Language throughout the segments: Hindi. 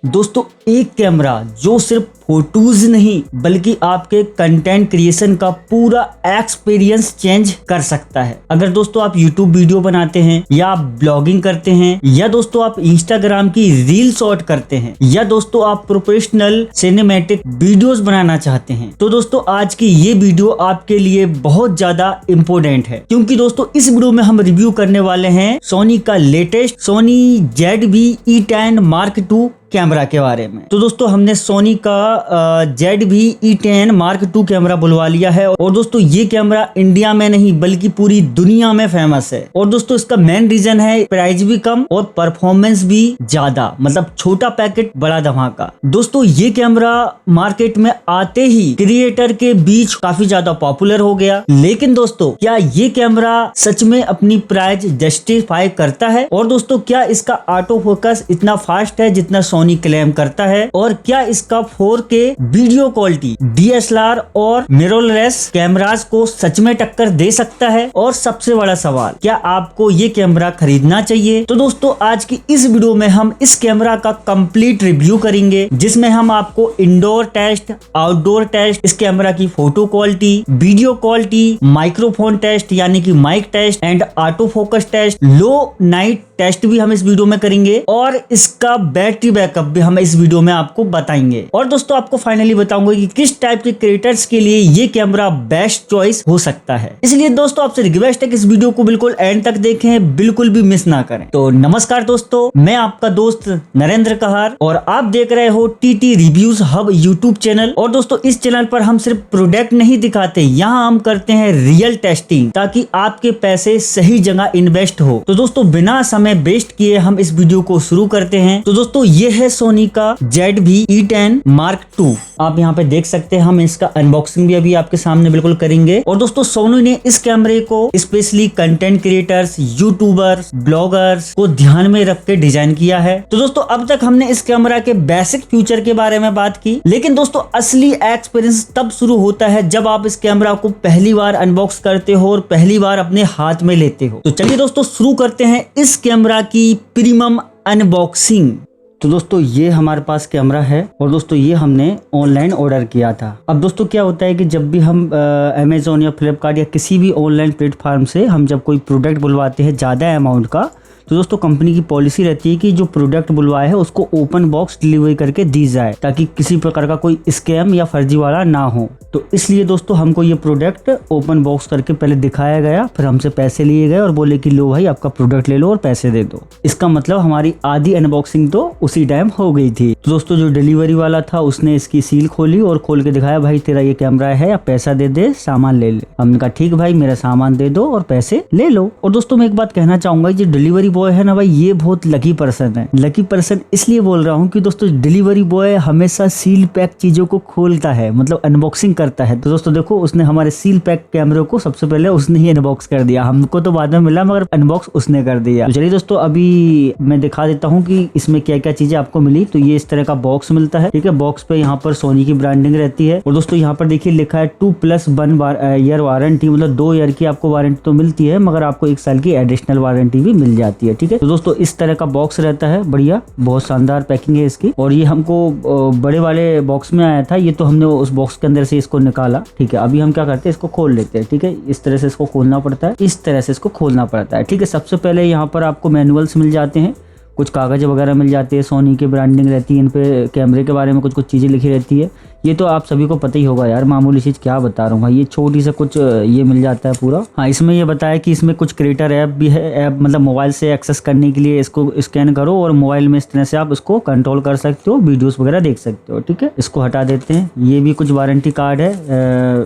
दोस्तों एक कैमरा जो सिर्फ फोटोज नहीं बल्कि आपके कंटेंट क्रिएशन का पूरा एक्सपीरियंस चेंज कर सकता है। अगर दोस्तों आप यूट्यूब वीडियो बनाते हैं या आप ब्लॉगिंग करते हैं या दोस्तों आप इंस्टाग्राम की रील शॉट करते हैं या दोस्तों आप प्रोफेशनल सिनेमैटिक वीडियोस बनाना चाहते हैं तो दोस्तों आज की ये वीडियो आपके लिए बहुत ज्यादा इम्पोर्टेंट है, क्योंकि दोस्तों इस वीडियो में हम रिव्यू करने वाले हैं सोनी का latest Sony ZV-E10 Mark II camera के बारे में। तो दोस्तों हमने सोनी का ZV-E10 Mark II कैमरा बुलवा लिया है और दोस्तों ये कैमरा इंडिया में नहीं बल्कि पूरी दुनिया में फेमस है। और दोस्तों इसका मेन रीजन है प्राइस भी कम और परफॉर्मेंस भी ज्यादा, मतलब छोटा पैकेट बड़ा धमाका। दोस्तों ये कैमरा मार्केट में आते ही क्रिएटर के बीच काफी ज्यादा पॉपुलर हो गया, लेकिन दोस्तों क्या ये कैमरा सच में अपनी प्राइस जस्टिफाई करता है? और दोस्तों क्या इसका ऑटो फोकस इतना फास्ट है जितना सोनी क्लेम करता है? और क्या इसका 4K वीडियो क्वालिटी DSLR और मिररलेस कैमरास को सच में टक्कर दे सकता है? और सबसे बड़ा सवाल, क्या आपको ये कैमरा खरीदना चाहिए? तो दोस्तों आज की इस वीडियो में हम इस कैमरा का कंप्लीट रिव्यू करेंगे, जिसमें हम आपको इंडोर टेस्ट, आउटडोर टेस्ट, इस कैमरा की photo quality, video quality, microphone test यानी कि mic test and auto focus test, low night test भी हम इस वीडियो में करेंगे और इसका बैटरी बैकअप भी हम इस वीडियो में आपको बताएंगे। और दोस्तों आपको फाइनली बताऊंगा कि किस टाइप के क्रिएटर्स के लिए ये कैमरा बेस्ट चॉइस हो सकता है। इसलिए दोस्तों आपसे रिक्वेस्ट है कि इस वीडियो को बिल्कुल एंड तक देखें, बिल्कुल भी मिस ना करें। तो नमस्कार दोस्तों, मैं आपका दोस्त नरेंद्र कहार और आप देख रहे हो TT reviews hub YouTube channel. और दोस्तों इस चैनल पर हम सिर्फ प्रोडक्ट नहीं दिखाते, यहाँ हम करते हैं रियल टेस्टिंग ताकि आपके पैसे सही जगह इन्वेस्ट हो। तो दोस्तों बिना समय वेस्ट किए हम इस वीडियो को शुरू करते हैं। तो दोस्तों ये है सोनी का ZV-E10 Mark II। आप यहाँ पे देख सकते हैं, हम इसका अनबॉक्सिंग भी अभी आपके सामने बिल्कुल करेंगे। और दोस्तों सोनी ने इस कैमरे को specially content creators, YouTubers, bloggers को ध्यान में रख के डिजाइन किया है। तो दोस्तों अब तक हमने इस कैमरा के बेसिक फीचर के बारे में बात की, लेकिन दोस्तों असली एक्सपीरियंस तब शुरू होता है जब आप इस कैमरा को पहली बार अनबॉक्स करते हो और पहली बार अपने हाथ में लेते हो। तो चलिए दोस्तों शुरू करते हैं इस कैमरा की प्रीमियम अनबॉक्सिंग। तो दोस्तों ये हमारे पास कैमरा है और दोस्तों ये हमने ऑनलाइन ऑर्डर किया था। अब दोस्तों क्या होता है कि जब भी हम अमेज़न या फ्लिपकार्ट या किसी भी ऑनलाइन प्लेटफॉर्म से हम जब कोई प्रोडक्ट बुलवाते हैं ज़्यादा अमाउंट का, तो दोस्तों कंपनी की पॉलिसी रहती है कि जो प्रोडक्ट बुलवाया है उसको ओपन बॉक्स डिलीवरी करके दी जाए ताकि किसी प्रकार का कोई स्कैम या फर्जीवाड़ा ना हो। तो इसलिए दोस्तों हमको ये प्रोडक्ट ओपन बॉक्स करके पहले दिखाया गया, फिर हमसे पैसे लिए गए और बोले कि लो भाई आपका प्रोडक्ट ले लो और पैसे दे दो। इसका मतलब हमारी आधी अनबॉक्सिंग तो उसी टाइम हो गई थी। तो दोस्तों जो डिलीवरी वाला था उसने इसकी सील खोली और खोल के दिखाया, भाई तेरा ये कैमरा है, आप पैसा दे दे, सामान ले ले। हमने कहा ठीक भाई, मेरा सामान दे दो और पैसे ले लो। और दोस्तों मैं एक बात कहना चाहूंगा, जो डिलीवरी बॉय है ना भाई, ये बहुत लकी पर्सन है। लकी पर्सन इसलिए बोल रहा हूँ कि दोस्तों डिलीवरी बॉय हमेशा सील पैक चीजों को खोलता है, मतलब अनबॉक्सिंग करता है। तो दोस्तों देखो उसने हमारे सील पैक कैमरे को सबसे पहले उसने ही अनबॉक्स कर दिया, हमको तो बाद में मिला मगर अनबॉक्स उसने कर दिया। तो चलिए दोस्तों अभी मैं दिखा देता हूँ कि इसमें क्या क्या चीजें आपको मिली। तो ये इस तरह का बॉक्स मिलता है, ठीक है। बॉक्स पे यहाँ पर सोनी की ब्रांडिंग रहती है और दोस्तों यहाँ पर देखिए लिखा है 2+1 ईयर वारंटी, मतलब 2 ईयर की आपको वारंटी तो मिलती है मगर आपको 1 साल की एडिशनल वारंटी भी मिल जाती है, ठीक है। तो दोस्तों इस तरह का बॉक्स रहता है, बढ़िया, बहुत शानदार पैकिंग है इसकी। और ये हमको बड़े वाले बॉक्स में आया था, ये तो हमने उस बॉक्स के अंदर से इसको निकाला, ठीक है। अभी हम क्या करते हैं, इसको खोल लेते हैं, ठीक है। इस तरह से इसको खोलना पड़ता है, इस तरह से इसको खोलना पड़ता है, ठीक है। सबसे पहले यहाँ पर आपको मैनुअल्स मिल जाते हैं, कुछ कागज वगैरह मिल जाते हैं, सोनी की ब्रांडिंग रहती है, इन पे कैमरे के बारे में कुछ कुछ चीजें लिखी रहती है। ये तो आप सभी को पता ही होगा यार, मामूली चीज क्या बता रहा हूँ भाई, ये छोटी सा कुछ ये मिल जाता है पूरा। हाँ, इसमें ये बताया कि इसमें कुछ क्रिएटर ऐप भी है, ऐप मतलब मोबाइल से एक्सेस करने के लिए इसको स्कैन करो और मोबाइल में इस तरह से आप इसको कंट्रोल कर सकते हो, वीडियोस वगैरह देख सकते हो, ठीक है। इसको हटा देते हैं, ये भी कुछ वारंटी कार्ड है।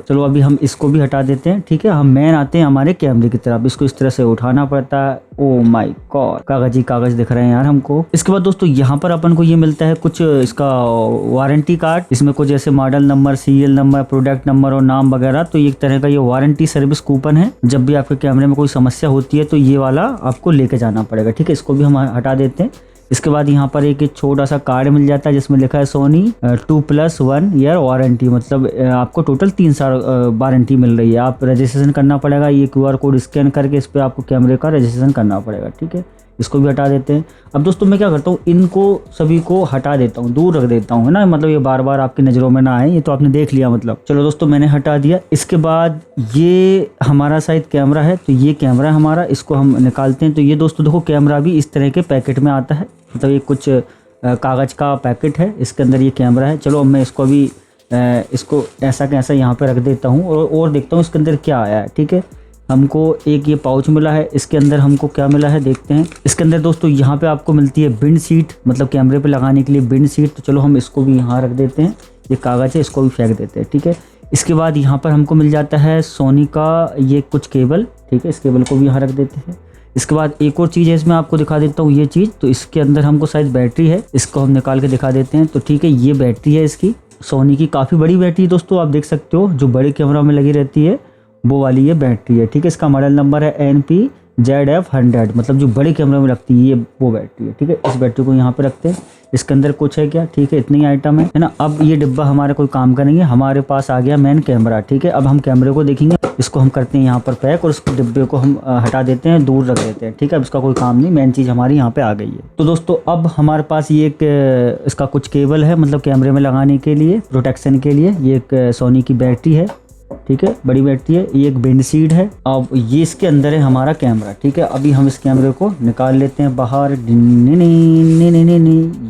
चलो अभी हम इसको भी हटा देते हैं, ठीक है। हम मेन आते हैं हमारे कैमरे की तरफ, इसको इस तरह से उठाना पड़ता है। ओ माय गॉड, कागज ही कागज दिख रहे हैं यार हमको। इसके बाद दोस्तों यहाँ पर अपन को ये मिलता है कुछ इसका वारंटी कार्ड, इसमें कुछ जैसे model number, serial number, product number और नाम वगैरह। तो एक तरह का ये वारंटी सर्विस कूपन है, जब भी आपके कैमरे में कोई समस्या होती है तो ये वाला आपको लेके जाना पड़ेगा, ठीक है। इसको भी हम हटा देते हैं। इसके बाद यहाँ पर एक छोटा सा कार्ड मिल जाता है जिसमें लिखा है सोनी 2+1 ईयर वारंटी, मतलब आपको टोटल 3 साल वारंटी मिल रही है। आप रजिस्ट्रेशन करना पड़ेगा, ये QR कोड स्कैन करके इस पे आपको कैमरे का रजिस्ट्रेशन करना पड़ेगा, ठीक है। इसको भी हटा देते हैं। अब दोस्तों मैं क्या करता हूँ, इनको सभी को हटा देता हूँ, दूर रख देता हूँ, है ना, मतलब ये बार बार आपकी नज़रों में ना आए। ये तो आपने देख लिया मतलब। चलो दोस्तों मैंने हटा दिया। इसके बाद ये हमारा शायद कैमरा है, तो ये कैमरा है हमारा, इसको हम निकालते हैं। तो ये दोस्तों देखो कैमरा भी इस तरह के पैकेट में आता है, मतलब ये कुछ कागज़ का पैकेट है, इसके अंदर ये कैमरा है। चलो अब मैं इसको अभी इसको ऐसा कैसा यहाँ पे रख देता हूँ और देखता हूँ इसके अंदर क्या आया है। ठीक है, हमको एक ये पाउच मिला है, इसके अंदर हमको क्या मिला है देखते हैं। इसके अंदर दोस्तों यहाँ पे आपको मिलती है बिंड सीट, मतलब कैमरे पे लगाने के लिए बिंड सीट। तो चलो हम इसको भी यहाँ रख देते हैं, ये कागज़ है, इसको भी फेंक देते हैं। ठीक है, इसके बाद यहाँ पर हमको मिल जाता है सोनी का ये कुछ केबल। ठीक है, इस केबल को भी यहाँ रख देते हैं। इसके बाद एक और चीज़ है, इसमें आपको दिखा देता हूँ ये चीज़। तो इसके अंदर हमको शायद बैटरी है, इसको हम निकाल के दिखा देते हैं। तो ठीक है, ये बैटरी है इसकी, सोनी की काफ़ी बड़ी बैटरी दोस्तों, आप देख सकते हो, जो बड़े कैमरा में लगी रहती है वो वाली ये बैटरी है। ठीक है, इसका मॉडल नंबर है NPZF100, मतलब जो बड़े कैमरे में लगती है ये वो बैटरी है। ठीक है, इस बैटरी को यहाँ पे रखते हैं। इसके अंदर कुछ है क्या? ठीक है, इतनी ही आइटम है ना। अब ये डिब्बा हमारे कोई काम का नहीं है, हमारे पास आ गया मेन कैमरा। ठीक है, अब हम कैमरे को देखेंगे, इसको हम करते हैं यहाँ पर पैक और उस डिब्बे को हम हटा देते हैं, दूर रख देते हैं। ठीक है, अब इसका कोई काम नहीं, मेन चीज़ हमारी यहाँ पे आ गई है। तो दोस्तों अब हमारे पास ये एक इसका कुछ केबल है, मतलब कैमरे में लगाने के लिए, प्रोटेक्शन के लिए। ये एक सोनी की बैटरी है, ठीक है, बड़ी बैटरी है। ये एक बेंड सीट है। अब ये इसके अंदर है हमारा कैमरा। ठीक है, अभी हम इस कैमरे को निकाल लेते हैं बाहर।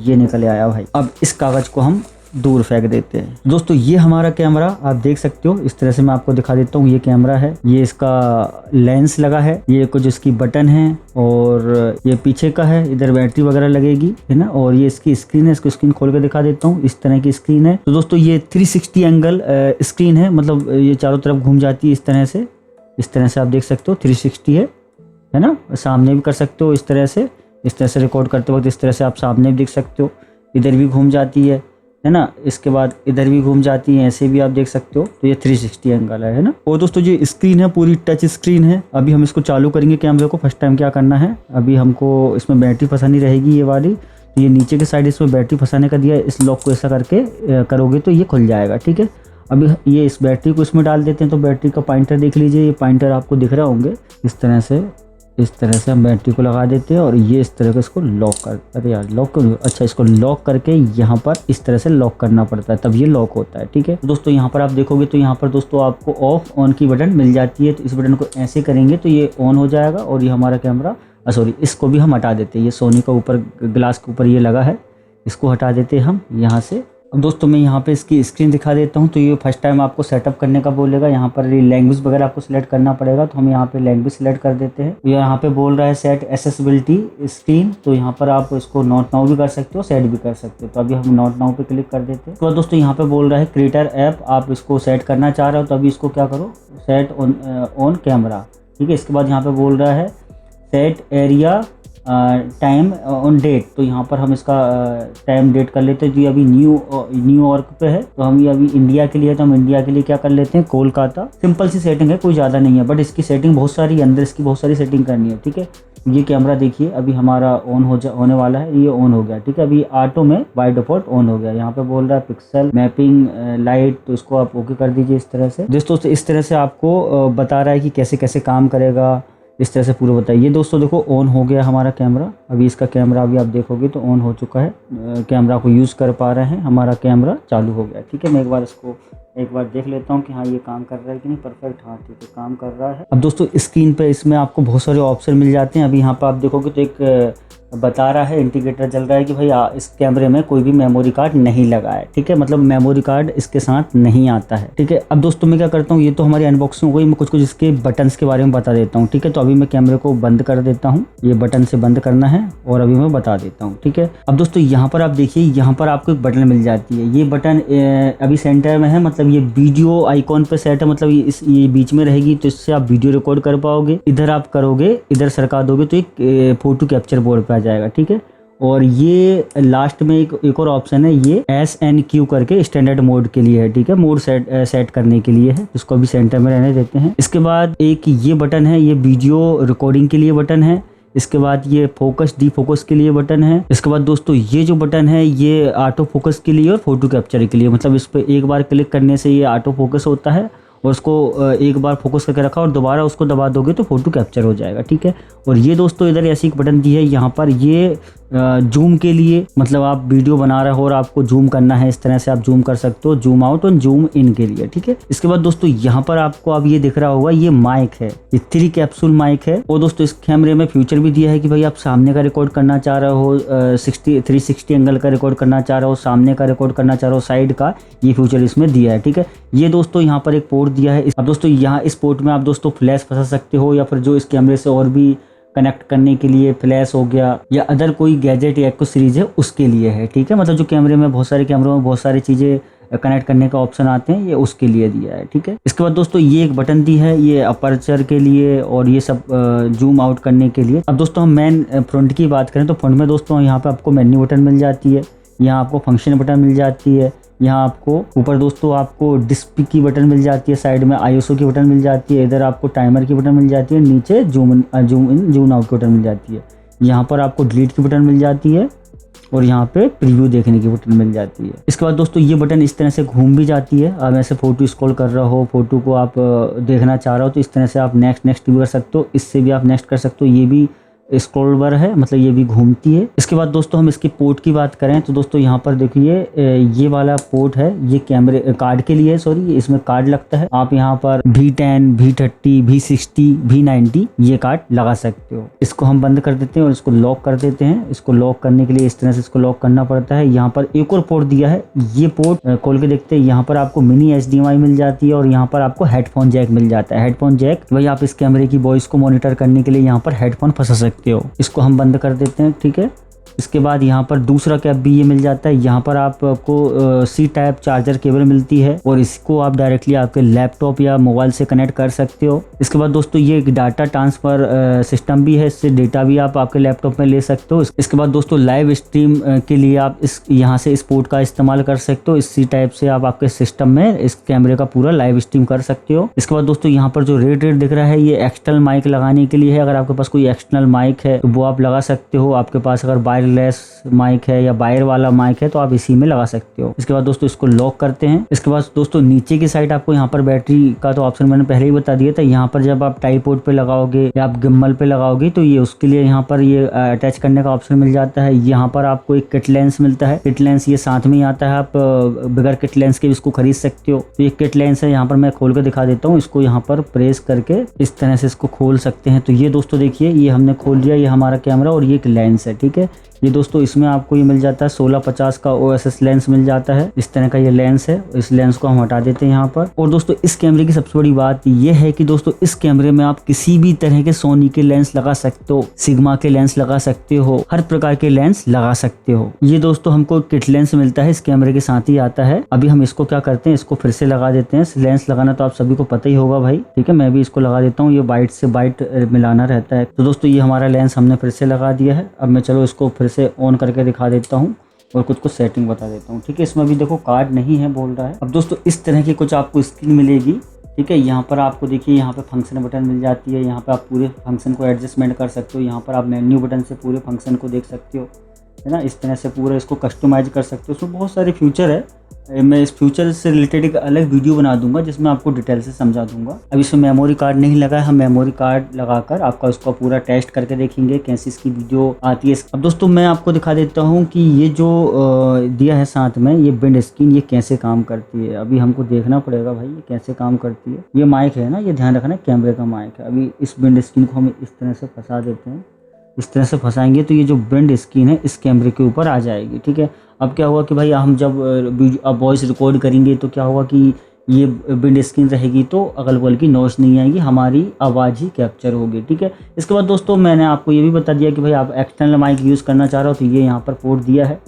ये निकल आया भाई। अब इस कागज को हम दूर फेंक देते हैं। दोस्तों ये हमारा कैमरा आप देख सकते हो, इस तरह से मैं आपको दिखा देता हूँ। ये कैमरा है, ये इसका लेंस लगा है, ये कुछ इसकी बटन है और ये पीछे का है, इधर बैटरी वगैरह लगेगी, है ना। और ये इसकी स्क्रीन है, इसको स्क्रीन खोल के दिखा देता हूँ। इस तरह की स्क्रीन है। तो दोस्तों ये 360 एंगल स्क्रीन है, मतलब ये चारों तरफ घूम जाती है इस तरह से आप देख सकते हो। 360 है ना, सामने भी कर सकते हो इस तरह से रिकॉर्ड करते वक्त, इस तरह से आप सामने भी देख सकते हो, इधर भी घूम जाती है ना। इसके बाद इधर भी घूम जाती है, ऐसे भी आप देख सकते हो। तो ये 360 एंगल है ना। और दोस्तों जो स्क्रीन है पूरी टच स्क्रीन है। अभी हम इसको चालू करेंगे कैमरे को। फर्स्ट टाइम क्या करना है, अभी हमको इसमें बैटरी फंसानी रहेगी ये वाली। तो ये नीचे के साइड इसमें बैटरी फंसाने का दिया है, इस लॉक को ऐसा करके करोगे तो ये खुल जाएगा। ठीक है, अभी ये इस बैटरी को इसमें डाल देते हैं। तो बैटरी का पॉइंटर देख लीजिए, ये पॉइंटर आपको दिख रहा होंगे। इस तरह से हम बैटरी को लगा देते हैं और ये इस तरह का इसको लॉक कर, अरे यार लॉक क्यों, अच्छा इसको लॉक करके यहाँ पर इस तरह से लॉक करना पड़ता है, तब ये लॉक होता है। ठीक है दोस्तों, यहाँ पर आप देखोगे तो यहाँ पर दोस्तों आपको ऑफ ऑन की बटन मिल जाती है। तो इस बटन को ऐसे करेंगे तो ये ऑन हो जाएगा और ये हमारा कैमरा, सॉरी इसको भी हम हटा देते हैं। ये सोनी का ऊपर ग्लास के ऊपर ये लगा है, इसको हटा देते हैं हम यहाँ से। अब दोस्तों मैं यहाँ पे इसकी स्क्रीन दिखा देता हूँ। तो ये फर्स्ट टाइम आपको सेटअप करने का बोलेगा, यहाँ पर लैंग्वेज वगैरह आपको सिलेक्ट करना पड़ेगा। तो हम यहाँ पे लैंग्वेज सिलेक्ट कर देते हैं। यहाँ पे बोल रहा है सेट एक्सेसिबिलिटी स्क्रीन, तो यहाँ पर आप इसको नॉट नाउ भी कर सकते हो, सेट भी कर सकते हो। तो अभी हम नॉट नाउ पे क्लिक कर देते हैं। तो दोस्तों यहाँ पे बोल रहा है क्रिएटर ऐप, आप इसको सेट करना चाह रहे हो तो अभी इसको क्या करो, सेट ऑन कैमरा। ठीक है, इसके बाद यहाँ पे बोल रहा है set area time on date. तो यहाँ पर हम इसका टाइम डेट कर लेते हैं। जो अभी न्यूयॉर्क पे है, तो हम ये अभी इंडिया के लिए, तो हम इंडिया के लिए क्या कर लेते हैं, कोलकाता। सिंपल सी सेटिंग है, कोई ज़्यादा नहीं है, बट इसकी सेटिंग बहुत सारी है, अंदर इसकी बहुत सारी सेटिंग करनी है। ठीक है, ये कैमरा देखिए अभी हमारा ऑन होने वाला है, ये ऑन हो गया। ठीक है, अभी ऑटो में बाय डिफॉल्ट ऑन हो गया। यहाँ पे बोल रहा है पिक्सल मैपिंग लाइट, तो इसको आप ओके कर दीजिए इस तरह से। दोस्तों इस तरह से आपको बता रहा है कि कैसे कैसे काम करेगा, इस तरह से पूरा बताइए। दोस्तों देखो ऑन हो गया हमारा कैमरा। अभी इसका कैमरा अभी आप देखोगे तो ऑन हो चुका है, कैमरा को यूज़ कर पा रहे हैं, हमारा कैमरा चालू हो गया। ठीक है, मैं एक बार देख लेता हूँ कि हाँ ये काम कर रहा है कि नहीं। परफेक्ट, हाँ ठीक है काम कर रहा है। अब दोस्तों स्क्रीन पे इसमें आपको बहुत सारे ऑप्शन मिल जाते हैं। अभी यहाँ पर आप देखोगे तो एक बता रहा है, इंडिकेटर चल रहा है कि भाई इस कैमरे में कोई भी मेमोरी कार्ड नहीं लगा है। ठीक है, मतलब मेमोरी कार्ड इसके साथ नहीं आता है। ठीक है, अब दोस्तों मैं क्या करता हूँ, ये तो हमारी अनबॉक्सिंग हो गई, मैं कुछ इसके बटन्स के बारे में बता देता हूँ। ठीक है, तो अभी मैं कैमरे को बंद कर देता हूँ, ये बटन से बंद करना है और अभी मैं बता देता हूँ। ठीक है, अब दोस्तों यहाँ पर आप देखिए, यहाँ पर आपको एक बटन मिल जाती है। ये बटन अभी सेंटर में है, मतलब ये वीडियो आइकॉन पे सेट है, मतलब ये बीच में रहेगी, तो इससे आप वीडियो रिकॉर्ड कर पाओगे। इधर आप करोगे, इधर सरका दोगे तो एक फोटो कैप्चर बोर्ड पे आ जाएगा। ठीक है, और ये लास्ट में एक और ऑप्शन है, ये SNQ करके स्टैंडर्ड मोड के लिए है। ठीक है, मोड सेट करने के लिए है, इसको अभी सेंटर में रहने देते हैं। इसके बाद एक ये बटन है, ये वीडियो रिकॉर्डिंग के लिए बटन है। इसके बाद ये फोकस डी फोकस के लिए बटन है। इसके बाद दोस्तों ये जो बटन है ये ऑटो फोकस के लिए और फोटो कैप्चर के लिए, मतलब इस पर एक बार क्लिक करने से ये ऑटो फोकस होता है और उसको एक बार फोकस करके रखा और दोबारा उसको दबा दोगे तो फोटो कैप्चर हो जाएगा, ठीक है। और ये दोस्तों इधर ऐसी एक बटन दी है यहाँ पर, ये जूम के लिए, मतलब आप वीडियो बना रहे हो और आपको जूम करना है, इस तरह से आप जूम कर सकते हो, जूम आउट और जूम इन के लिए, ठीक है। इसके बाद दोस्तों यहाँ पर आपको अब ये दिख रहा होगा, ये माइक है, ये 3 कैप्सूल माइक है। और दोस्तों इस कैमरे में फ्यूचर भी दिया है कि भाई आप सामने का रिकॉर्ड करना चाह रहे हो, 360 एंगल का रिकॉर्ड करना चाह रहे हो, सामने का रिकॉर्ड करना चाह रहे हो, साइड का, ये फ्यूचर इसमें दिया है, ठीक है। ये दोस्तों यहाँ पर एक पोर्ट दिया है। अब दोस्तों यहाँ इस पोर्ट में आप दोस्तों फ्लैश फंसा सकते हो, या फिर जो इस कैमरे से और भी कनेक्ट करने के लिए फ्लैश हो गया, या अदर कोई गैजेट या कोई सीरीज है उसके लिए है, ठीक है। मतलब जो कैमरे में बहुत सारे कैमरों में बहुत सारी चीज़ें कनेक्ट करने का ऑप्शन आते हैं, ये उसके लिए दिया है, ठीक है। इसके बाद दोस्तों ये एक बटन दी है, ये अपर्चर के लिए और ये सब जूम आउट करने के लिए। अब दोस्तों हम मेन फ्रंट की बात करें तो फ्रंट में दोस्तों यहाँ पे आपको मेन्यू बटन मिल जाती है, यहाँ आपको फंक्शन बटन मिल जाती है, यहाँ आपको ऊपर दोस्तों आपको डिस्प्ले की बटन मिल जाती है, साइड में आईएसओ की बटन मिल जाती है, इधर आपको टाइमर की बटन मिल जाती है, नीचे जूम इन जूम आउट की बटन मिल जाती है, यहाँ पर आपको डिलीट की बटन मिल जाती है और यहाँ पे प्रीव्यू देखने की बटन मिल जाती है। इसके बाद दोस्तों ये बटन इस तरह से घूम भी जाती है। आप ऐसे फोटो स्क्रॉल कर रहे हो, फोटो को आप देखना चाह रहे हो तो इस तरह से आप नेक्स्ट भी कर सकते हो, इससे भी आप नेक्स्ट कर सकते हो, ये भी स्क्रॉलर है, मतलब ये भी घूमती है। इसके बाद दोस्तों हम इसके पोर्ट की बात करें तो दोस्तों यहाँ पर देखिए ये वाला पोर्ट है, ये कैमरे कार्ड के लिए है, सॉरी इसमें कार्ड लगता है। आप यहाँ पर V10, V30, V60, V90 ये कार्ड लगा सकते हो। इसको हम बंद कर देते हैं और इसको लॉक कर देते हैं। इसको लॉक करने के लिए इस तरह से इसको लॉक करना पड़ता है। यहाँ पर एक और पोर्ट दिया है, ये पोर्ट खोल के देखते हैं, यहाँ पर आपको मिनी HDMI मिल जाती है और यहाँ पर आपको हेडफोन जैक मिल जाता है। हेडफोन जैक भाई आप इस कैमरे की वॉइस को मॉनिटर करने के लिए यहाँ पर हेडफोन फंसा सकते हो। इसको हम बंद कर देते हैं, ठीक है। इसके बाद यहाँ पर दूसरा कैप भी ये मिल जाता है। यहाँ पर आपको सी टाइप चार्जर केबल मिलती है और इसको आप डायरेक्टली आपके लैपटॉप या मोबाइल से कनेक्ट कर सकते हो। इसके बाद दोस्तों ये एक डाटा ट्रांसफर सिस्टम भी है, इससे डेटा भी आप आपके लैपटॉप में ले सकते हो। इसके बाद दोस्तों लाइव स्ट्रीम के लिए आप यहाँ से इस पोर्ट का इस्तेमाल कर सकते हो। इस सी टाइप से आप आपके सिस्टम में इस कैमरे का पूरा लाइव स्ट्रीम कर सकते हो। इसके बाद दोस्तों यहाँ पर जो रेड दिख रहा है, ये एक्सटर्नल माइक लगाने के लिए है। अगर आपके पास कोई एक्सटर्नल माइक है तो वो आप लगा सकते हो। आपके पास अगर वायरलेस माइक है या वायर वाला माइक है तो आप इसी में लगा सकते हो। इसके बाद दोस्तों इसको लॉक करते हैं। इसके बाद दोस्तों नीचे की साइड आपको यहाँ पर बैटरी का तो ऑप्शन मैंने पहले ही बता दिया था। यहाँ पर जब आप ट्राइपॉड पे लगाओगे या आप गिम्बल पे लगाओगे तो ये उसके लिए यहाँ पर ये अटैच करने का ऑप्शन मिल जाता है। यहाँ पर आपको एक किट लेंस मिलता है, किट लेंस ये साथ में ही आता है। आप बगैर किट लेंस के भी इसको खरीद सकते हो। तो ये किट लेंस है, यहाँ पर मैं खोल के दिखा देता हूँ। इसको यहाँ पर प्रेस करके इस तरह से इसको खोल सकते हैं। तो ये दोस्तों देखिए ये हमने खोल दिया, ये हमारा कैमरा और ये एक लेंस है, ठीक है। ये दोस्तों इसमें आपको ये मिल जाता है 1650 का OSS लेंस मिल जाता है। इस तरह का ये लेंस है, इस लेंस को हम हटा देते हैं यहाँ पर। और दोस्तों इस कैमरे की सबसे बड़ी बात ये है कि दोस्तों इस कैमरे में आप किसी भी तरह के सोनी के लेंस लगा सकते हो, सिग्मा के लेंस लगा सकते हो, हर प्रकार के लेंस लगा सकते हो। ये दोस्तों हमको किट लेंस मिलता है, इस कैमरे के साथ ही आता है। अभी हम इसको क्या करते हैं, इसको फिर से लगा देते हैं। लेंस लगाना तो आप सभी को पता ही होगा भाई, ठीक है। मैं भी इसको लगा देता हूँ, ये वाइट से वाइट मिलाना रहता है। तो दोस्तों ये हमारा लेंस हमने फिर से लगा दिया है। अब मैं चलो इसको फिर से ऑन करके दिखा देता हूँ और कुछ सेटिंग बता देता हूँ, ठीक है। इसमें भी देखो कार्ड नहीं है बोल रहा है। अब दोस्तों इस तरह की कुछ आपको स्क्रीन मिलेगी, ठीक है। यहाँ पर आपको देखिए यहाँ पे फंक्शन बटन मिल जाती है। यहाँ पे आप पूरे फंक्शन को एडजस्टमेंट कर सकते हो। यहाँ पर आप मेन्यू बटन से पूरे फंक्शन को देख सकते हो, है ना। इस तरह से पूरा इसको कस्टमाइज कर सकते हो। उसमें बहुत सारे फ्यूचर है। मैं इस फ्यूचर से रिलेटेड एक अलग वीडियो बना दूंगा जिसमें आपको डिटेल से समझा दूंगा। अब इसमें मेमोरी कार्ड नहीं लगा है, हम मेमोरी कार्ड लगाकर आपका उसको पूरा टेस्ट करके देखेंगे कैसी इसकी वीडियो आती है। अब दोस्तों मैं आपको दिखा देता हूँ कि ये जो दिया है साथ में ये विंड स्क्रीन ये कैसे काम करती है। अभी हमको देखना पड़ेगा भाई ये कैसे काम करती है। ये माइक है ना, ये ध्यान रखना कैमरे का माइक है। अभी इस विंड स्क्रीन को हम इस तरह से फंसा देते हैं। इस तरह से फंसाएंगे तो ये जो विंड स्क्रीन है इस कैमरे के ऊपर आ जाएगी, ठीक है। अब क्या होगा कि भाई हम जब वॉइस रिकॉर्ड करेंगे तो क्या होगा कि ये विंड स्क्रीन रहेगी तो अगल बगल की नॉइस नहीं आएगी, हमारी आवाज़ ही कैप्चर होगी, ठीक है। इसके बाद दोस्तों मैंने आपको ये भी बता दिया कि भाई आप एक्सटर्नल माइक यूज़ करना चाह रहे हो तो ये यहाँ पर पोर्ट दिया है,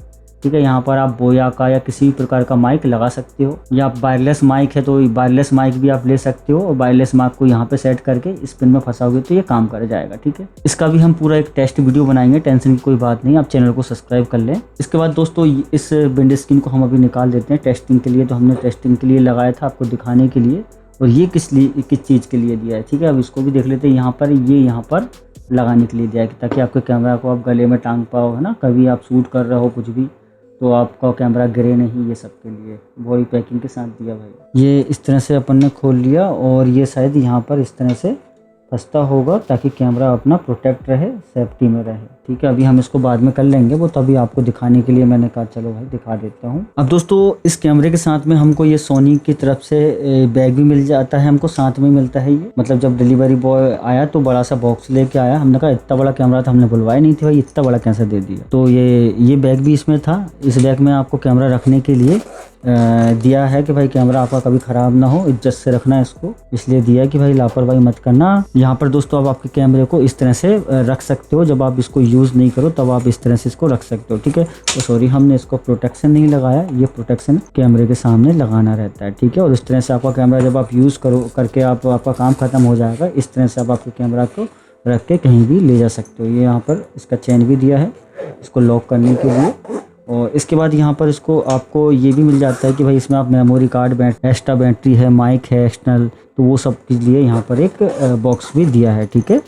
ठीक है। यहाँ पर आप बोया का या किसी भी प्रकार का माइक लगा सकते हो, या वायरलेस माइक है तो वायरलेस माइक भी आप ले सकते हो। और वायरलेस माइक को यहाँ पे सेट करके इस पिन में फंसाओगे तो ये काम कर जाएगा, ठीक है। इसका भी हम पूरा एक टेस्ट वीडियो बनाएंगे, टेंशन की कोई बात नहीं, आप चैनल को सब्सक्राइब कर लें। इसके बाद दोस्तों इस विंड स्क्रीन को हम अभी निकाल देते हैं टेस्टिंग के लिए। तो हमने टेस्टिंग के लिए लगाया था आपको दिखाने के लिए, और ये किस चीज़ के लिए दिया है, ठीक है। अब इसको भी देख लेते हैं। यहाँ पर ये यहाँ पर लगाने के लिए दिया है ताकि आपके कैमरा को आप गले में टांग पाओ, है ना। कभी आप शूट कर रहे हो कुछ भी तो आपका कैमरा गिरे नहीं, ये सब के लिए बॉडी पैकिंग के साथ दिया भाई। ये इस तरह से अपन ने खोल लिया और ये शायद यहाँ पर इस तरह से फंसता होगा ताकि कैमरा अपना प्रोटेक्ट रहे, सेफ्टी में रहे। ठीक है, अभी हम इसको बाद में कर लेंगे, वो तभी आपको दिखाने के लिए मैंने कहा चलो भाई दिखा देता हूँ। अब दोस्तों इस कैमरे के साथ में हमको ये सोनी की तरफ से बैग भी मिल जाता है, हमको साथ में मिलता है ये। मतलब जब डिलीवरी बॉय आया तो बड़ा सा बॉक्स लेके आया, हमने कहा इतना बड़ा कैमरा था, हमने बुलवाया नहीं थी भाई, इतना बड़ा कैसे दे दिया। तो ये बैग भी इसमें था। इस बैग में आपको कैमरा रखने के लिए दिया है कि भाई कैमरा आपका कभी ख़राब ना हो, इज्जत से रखना है इसको, इसलिए दिया है कि भाई लापरवाही मत करना। यहाँ पर दोस्तों आप आपके कैमरे को इस तरह से रख सकते हो, जब आप इसको यूज़ नहीं करो तब आप इस तरह से इसको रख सकते हो। ठीक है, तो सॉरी हमने इसको प्रोटेक्शन नहीं लगाया, ये प्रोटेक्शन कैमरे के सामने लगाना रहता है। ठीक है, और इस तरह से आपका कैमरा जब आप यूज़ करो करके आपका काम ख़त्म हो जाएगा, इस तरह से आप आपके कैमरा को रख के कहीं भी ले जा सकते हो। ये यहाँ पर इसका चेन भी दिया है इसको लॉक करने के लिए। और इसके बाद यहाँ पर इसको आपको ये भी मिल जाता है कि भाई इसमें आप मेमोरी कार्ड, एक्स्ट्रा बैटरी है, माइक है एक्सटर्नल, तो वो सब के लिए यहाँ पर एक बॉक्स भी दिया है। ठीक है,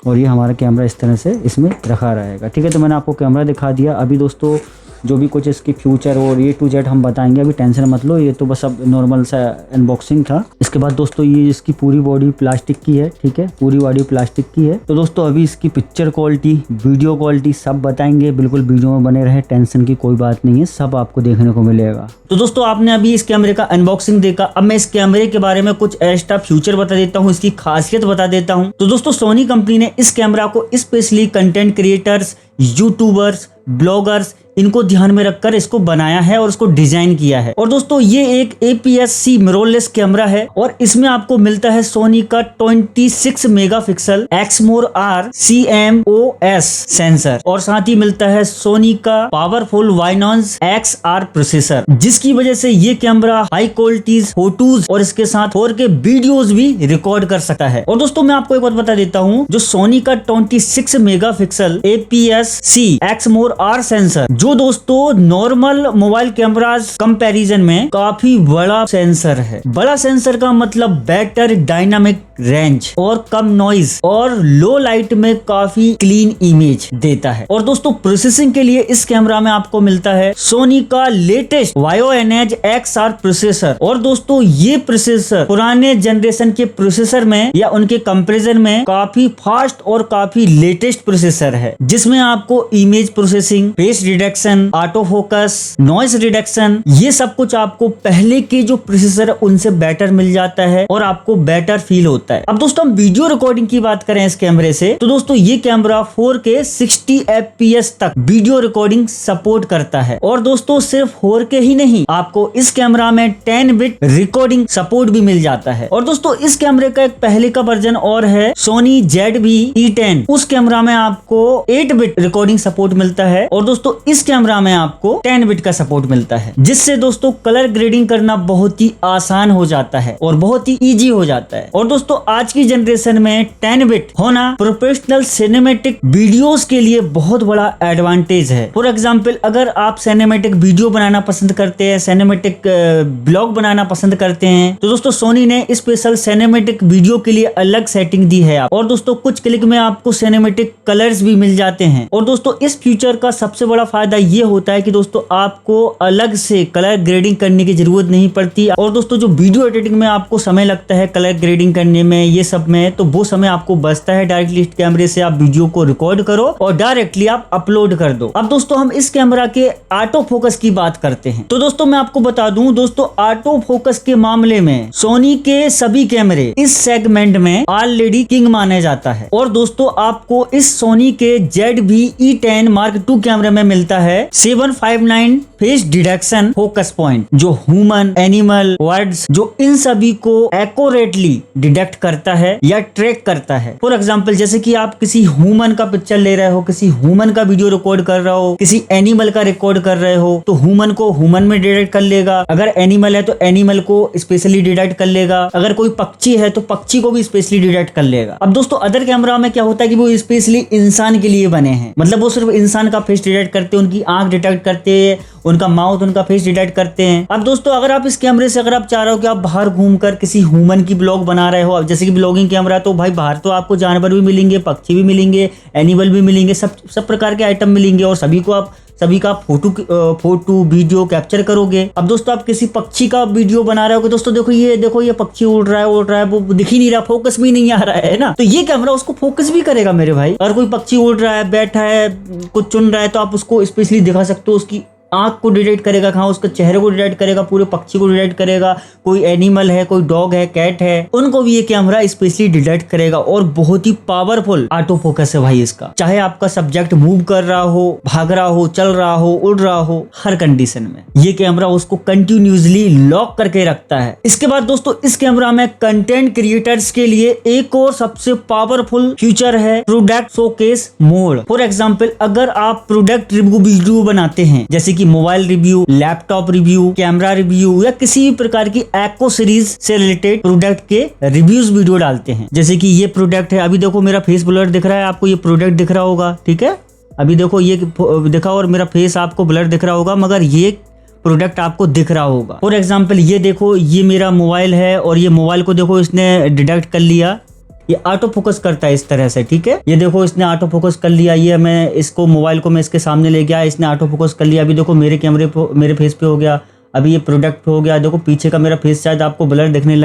और ये हमारा कैमरा इस तरह से इसमें रखा रहेगा। ठीक है, तो मैंने आपको कैमरा दिखा दिया। अभी दोस्तों जो भी कुछ इसकी फ्यूचर और A to Z हम बताएंगे, अभी टेंशन मत लो, ये तो बस अब नॉर्मल सा अनबॉक्सिंग था। इसके बाद दोस्तों ये इसकी पूरी बॉडी प्लास्टिक की है। ठीक है, पूरी बॉडी प्लास्टिक की है। तो दोस्तों अभी इसकी पिक्चर क्वालिटी, वीडियो क्वालिटी सब बताएंगे, बिल्कुल वीडियो में बने रहे, टेंशन की कोई बात नहीं है, सब आपको देखने को मिलेगा। तो दोस्तों आपने अभी इस कैमरे का अनबॉक्सिंग देखा, अब मैं इस कैमरे के बारे में कुछ एक्स्ट्रा फ्यूचर बता देता हूँ, इसकी खासियत बता देता हूँ। तो दोस्तों सोनी कंपनी ने इस कैमरा को specially content creators, YouTubers, bloggers, इनको ध्यान में रखकर इसको बनाया है और इसको डिजाइन किया है। और दोस्तों ये एक APS-C मिररलेस कैमरा है और इसमें आपको मिलता है सोनी का 26 मेगापिक्सल एक्समोर-R CMOS सेंसर और साथ ही मिलता है सोनी का पावरफुल वाइनॉन्स XR प्रोसेसर, जिसकी वजह से ये कैमरा हाई क्वालिटी फोटोज और इसके साथ 4K वीडियोस भी रिकॉर्ड कर सकता है। और दोस्तों मैं आपको एक बात बता देता हूँ, जो सोनी का 26 मेगापिक्सल APS-C एक्समोर-R सेंसर, जो दोस्तों नॉर्मल मोबाइल कैमरास कंपैरिजन में काफी बड़ा सेंसर है। बड़ा सेंसर का मतलब बेटर डायनामिक रेंज और कम नॉइज और लो लाइट में काफी क्लीन इमेज देता है। और दोस्तों प्रोसेसिंग के लिए इस कैमरा में आपको मिलता है सोनी का लेटेस्ट वायोएनएज XR प्रोसेसर। और दोस्तों ये प्रोसेसर पुराने जनरेशन के प्रोसेसर में या उनके कंपैरिजन में काफी फास्ट और काफी लेटेस्ट प्रोसेसर है, जिसमें आपको image processing, face detection, auto focus, noise reduction, ये सब कुछ आपको पहले के जो प्रोसेसर उनसे बेटर मिल जाता है और आपको बेटर फील होता है। अब दोस्तों हम वीडियो रिकॉर्डिंग की बात करें इस कैमरे से, तो दोस्तों ये कैमरा 4K 60 FPS तक वीडियो रिकॉर्डिंग सपोर्ट करता है। और दोस्तों सिर्फ 4K ही नहीं, आपको इस कैमरा में 10 बिट रिकॉर्डिंग सपोर्ट भी मिल जाता है। और दोस्तों इस कैमरे का एक पहले का वर्जन और है सोनी ZV-E10, उस कैमरा में आपको 8 बिट रिकॉर्डिंग सपोर्ट मिलता है। और दोस्तों इस कैमरा में आपको 10 बिट का सपोर्ट मिलता है, जिससे दोस्तों कलर ग्रेडिंग करना बहुत ही आसान हो जाता है और बहुत ही इजी हो जाता है। और दोस्तों आज की जनरेशन में 10 बिट होना प्रोफेशनल सिनेमैटिक वीडियोस के लिए बहुत बड़ा एडवांटेज है। फॉर एग्जांपल अगर आप सिनेमैटिक वीडियो बनाना पसंद करते हैं, सिनेमैटिक ब्लॉग बनाना पसंद करते हैं, तो दोस्तों सोनी ने स्पेशल सिनेमैटिक वीडियो के लिए अलग सेटिंग दी है। और दोस्तों कुछ क्लिक में आपको सिनेमैटिक कलर्स भी मिल जाते हैं। और दोस्तों इस फीचर का सबसे बड़ा फायदा ये होता है कि दोस्तों आपको अलग से कलर ग्रेडिंग करने की जरूरत नहीं पड़ती। और दोस्तों जो वीडियो एडिटिंग में आपको समय लगता है कलर ग्रेडिंग करने में, ये सब में, तो वो समय आपको बचता है। डायरेक्टली कैमरे से आप वीडियो को रिकॉर्ड करो और डायरेक्टली आप अपलोड कर दो। अब दोस्तों हम इस कैमरा के ऑटो फोकस की बात करते हैं। तो दोस्तों मैं आपको बता दूं, दोस्तों ऑटो फोकस के मामले में सोनी के सभी कैमरे इस सेगमेंट में ऑलरेडी किंग माने जाता है। और दोस्तों आपको इस सोनी के ZV-E10 Mark II कैमरे में मिलता है 759 फेस डिटेक्शन फोकस पॉइंट, जो ह्यूमन, एनिमल, बर्ड्स, जो इन सभी को एक्यूरेटली डिटेक्ट करता है या ट्रैक करता है। फॉर एग्जांपल जैसे कि आप किसी ह्यूमन का पिक्चर ले रहे हो, किसी ह्यूमन का वीडियो रिकॉर्ड कर रहे हो, किसी एनिमल का रिकॉर्ड कर रहे हो, तो ह्यूमन को ह्यूमन में डिटेक्ट कर लेगा, अगर एनिमल है तो एनिमल को स्पेशली डिटेक्ट कर लेगा, अगर कोई पक्षी है तो पक्षी को भी स्पेशली डिटेक्ट कर लेगा। अब दोस्तों अदर कैमरा में क्या होता है कि वो स्पेशली इंसान के लिए बने हैं, मतलब वो सिर्फ इंसान का फेस डिटेक्ट करते हैं, उनकी आंख डिटेक्ट करते हैं, उनका माउथ, उनका फेस डिटेक्ट करते हैं। अब दोस्तों अगर आप इस कैमरे से अगर आप चाह रहे हो कि आप बाहर घूमकर किसी ह्यूमन की ब्लॉग बना रहे हो, अब जैसे कि ब्लॉगिंग कैमरा, तो भाई बाहर तो आपको जानवर भी मिलेंगे, पक्षी भी मिलेंगे, एनिमल भी मिलेंगे, सब प्रकार के आइटम मिलेंगे और सभी को आप सभी का फोटो वीडियो कैप्चर करोगे। अब दोस्तों आप किसी पक्षी का वीडियो बना रहे हो, दोस्तों देखो ये पक्षी उड़ रहा है, वो दिख ही नहीं रहा, फोकस भी नहीं आ रहा है ना, तो ये कैमरा उसको फोकस भी करेगा मेरे भाई। अगर कोई पक्षी उड़ रहा है, बैठा है, कुछ चुन रहा है, तो आप उसको स्पेशली दिखा सकते हो। उसकी आंख को डिटेक्ट करेगा, कहाँ उसके चेहरे को डिटेक्ट करेगा, पूरे पक्षी को डिटेक्ट करेगा, कोई एनिमल है, कोई डॉग है, कैट है, उनको भी ये कैमरा स्पेशली डिटेक्ट करेगा। और बहुत ही पावरफुल ऑटो फोकस है भाई इसका। चाहे आपका सब्जेक्ट मूव कर रहा हो, भाग रहा हो, चल रहा हो, उड़ रहा हो, हर कंडीशन में ये कैमरा उसको कंटिन्यूसली लॉक करके रखता है। इसके बाद दोस्तों इस कैमरा में कंटेंट क्रिएटर्स के लिए एक और सबसे पावरफुल फीचर है product showcase mode. For example, अगर आप प्रोडक्ट रिव्यू वीडियो बनाते हैं, जैसे कि mobile review, laptop review, camera review या किसी भी प्रकार की एक्को सीरीज से रिलेटेड प्रोडक्ट के रिव्यूज वीडियो डालते हैं, जैसे कि ये प्रोडक्ट है, अभी देखो मेरा फेस ब्लर दिख रहा है, आपको ये प्रोडक्ट दिख रहा होगा, ठीक है, अभी देखो ये दिखा और मेरा फेस आपको ब्लर दिख रहा होगा, मगर ये प्रोडक्ट आपको दिख रहा होगा। फॉर एग्जाम्पल ये देखो, ये मेरा मोबाइल है और ये मोबाइल को देखो इसने डिटेक्ट कर लिया, ये ऑटो फोकस करता है इस तरह से, ठीक है, ये देखो इसने ऑटो फोकस कर लिया। ये मैं इसको मोबाइल को मैं इसके सामने ले गया, इसने ऑटो फोकस कर लिया। अभी देखो मेरे कैमरे पे, मेरे फेस पे हो गया, अभी ये प्रोडक्ट पे हो गया, देखो पीछे का मेरा फेस शायद आपको ब्लर दिखने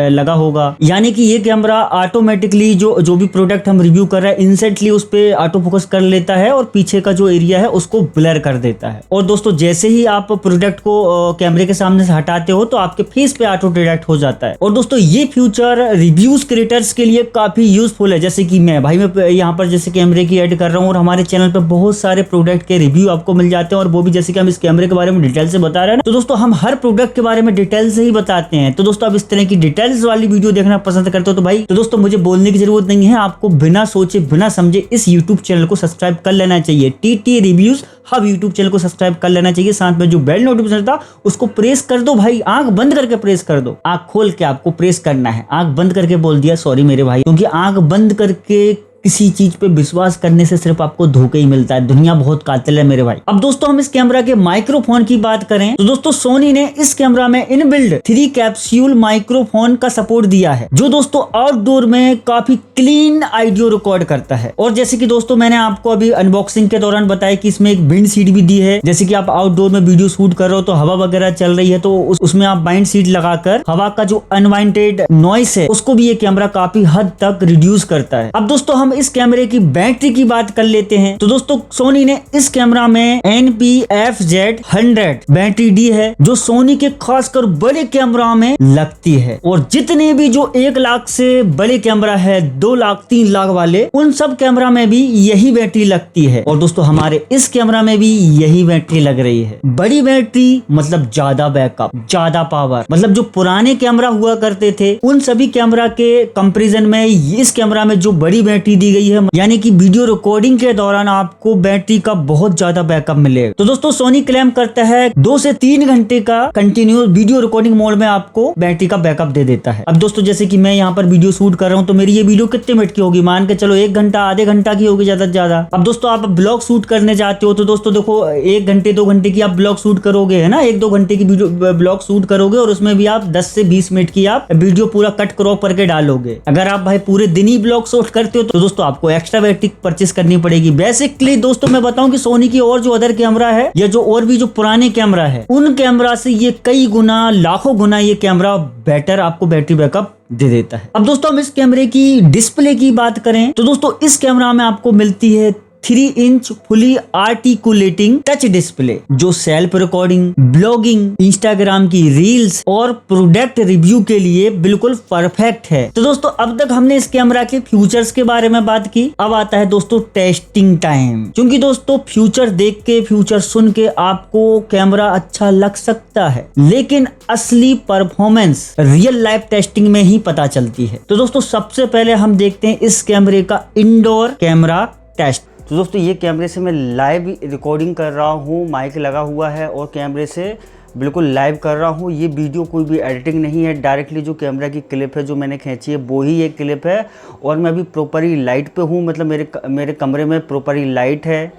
लगा होगा। यानी कि ये कैमरा ऑटोमेटिकली जो भी प्रोडक्ट हम रिव्यू कर रहे हैं इंस्टेंटली उस पे ऑटो फोकस कर लेता है और पीछे का जो एरिया है उसको ब्लर कर देता है। और दोस्तों जैसे ही आप प्रोडक्ट को कैमरे के सामने से हटाते हो तो आपके फेस पे ऑटो डिटेक्ट हो जाता है। और दोस्तों ये फ्यूचर रिव्यूज क्रिएटर्स के लिए काफी यूजफुल है। जैसे कि मैं यहाँ पर जैसे कैमरे की ऐड कर रहा हूँ और हमारे चैनल पे बहुत सारे प्रोडक्ट के रिव्यू आपको मिल जाते हैं, और वो भी जैसे कि हम इस कैमरे के बारे में डिटेल से बता रहे हैं ना, तो दोस्तों हम हर प्रोडक्ट के बारे में डिटेल से ही बताते हैं। तो दोस्तों आप इस तरह की डिटेल्स वाली वीडियो देखना पसंद करते हो तो भाई, तो दोस्तों मुझे बोलने की जरूरत नहीं है, आपको बिना सोचे बिना समझे इस YouTube चैनल को सब्सक्राइब कर लेना चाहिए। TT reviews hub YouTube channel को सब्सक्राइब कर लेना चाहिए। साथ में जो बेल नोटिफिकेशन था उसको प्रेस कर दो भाई, आंख बंद करके प्रेस कर दो, आंख खोल के आपको प्रेस करना है, आंख बंद करके बोल दिया सॉरी मेरे भाई, क्योंकि आंख बंद करके किसी चीज पे विश्वास करने से सिर्फ आपको धोखा ही मिलता है। दुनिया बहुत कातिल है मेरे भाई। अब दोस्तों हम इस कैमरा के माइक्रोफोन की बात करें तो दोस्तों सोनी ने इस कैमरा में इनबिल्ड 3 कैप्सूल माइक्रोफोन का सपोर्ट दिया है, जो दोस्तों आउटडोर में काफी क्लीन ऑडियो रिकॉर्ड करता है। और जैसे कि दोस्तों मैंने आपको अभी अनबॉक्सिंग के दौरान बताया कि इसमें एक विंड शीट भी दी है। जैसे कि आप आउटडोर में वीडियो शूट कर रहे हो तो हवा वगैरह चल रही है, तो उसमें आप वाइंड शीट लगाकर हवा का जो अनवांटेड नॉइस है उसको भी ये कैमरा काफी हद तक रिड्यूस करता है। अब दोस्तों हम इस कैमरे की बैटरी की बात कर लेते हैं तो दोस्तों सोनी ने इस कैमरा में NP-FZ100 बैटरी दी है, जो सोनी के खासकर बड़े कैमरा में लगती है। और जितने भी जो 1 लाख से बड़े कैमरा है, 2 लाख 3 लाख वाले, उन सब कैमरा में भी यही बैटरी लगती है। और दोस्तों हमारे इस कैमरा में भी यही बैटरी लग रही है। बड़ी बैटरी मतलब ज्यादा बैकअप, ज्यादा पावर, मतलब जो पुराने कैमरा हुआ करते थे उन सभी कैमरा के कंपैरिजन में इस कैमरा में जो बड़ी बैटरी दी गई है, यानी कि वीडियो रिकॉर्डिंग के दौरान आपको बैटरी का बहुत ज्यादा बैकअप मिलेगा। तो दोस्तों सोनी क्लेम करता है 2 से 3 घंटे का कंटिन्यूस वीडियो रिकॉर्डिंग मोड में आपको बैटरी का बैकअप दे देता है। अब दोस्तों जैसे कि मैं यहाँ पर वीडियो शूट कर रहा हूँ तो मेरी ये वीडियो कितने मिनट की होगी, मान के चलो 1 घंटा आधे घंटा की होगी ज्यादा से ज्यादा। अब दोस्तों आप ब्लॉग शूट करने जाते हो तो दोस्तों देखो 1 घंटे 2 घंटे की आप ब्लॉग शूट करोगे, है ना, 1-2 घंटे की वीडियो ब्लॉग शूट करोगे और उसमें भी आप 10 से 20 मिनट की आप वीडियो पूरा कट क्रॉप करके डालोगे। अगर आप भाई पूरे दिन ही ब्लॉग शूट करते हो तो दोस्तों आपको एक्स्ट्रा बैटरी परचेस करनी पड़ेगी। बेसिकली दोस्तों मैं बताऊं कि सोनी की और जो अदर कैमरा है या जो और भी जो पुराने कैमरा है उन कैमरा से ये कई गुना लाखों गुना ये कैमरा बेटर आपको बैटरी बैकअप दे देता है। अब दोस्तों हम इस कैमरे की डिस्प्ले की बात करें तो दोस्तों इस कैमरा में आपको मिलती है 3 inch fully articulating touch display, जो सेल्फ रिकॉर्डिंग, ब्लॉगिंग, इंस्टाग्राम की रील्स और प्रोडक्ट रिव्यू के लिए बिल्कुल परफेक्ट है। तो दोस्तों अब तक हमने इस कैमरा के फ्यूचर्स के बारे में बात की, अब आता है दोस्तों टेस्टिंग टाइम। क्योंकि दोस्तों फ्यूचर देख के, फ्यूचर सुन के आपको कैमरा अच्छा लग सकता है, लेकिन असली परफॉर्मेंस रियल लाइफ टेस्टिंग में ही पता चलती है। तो दोस्तों सबसे पहले हम देखते हैं इस कैमरे का इंडोर कैमरा टेस्ट। तो दोस्तों ये कैमरे से मैं लाइव रिकॉर्डिंग कर रहा हूँ, माइक लगा हुआ है और कैमरे से बिल्कुल लाइव कर रहा हूँ। ये वीडियो कोई भी एडिटिंग नहीं है, डायरेक्टली जो कैमरा की क्लिप है जो मैंने खींची है वो ही ये क्लिप है। और मैं अभी प्रॉपरली लाइट पे हूँ, मतलब मेरे कमरे में प्रॉपरली लाइट है।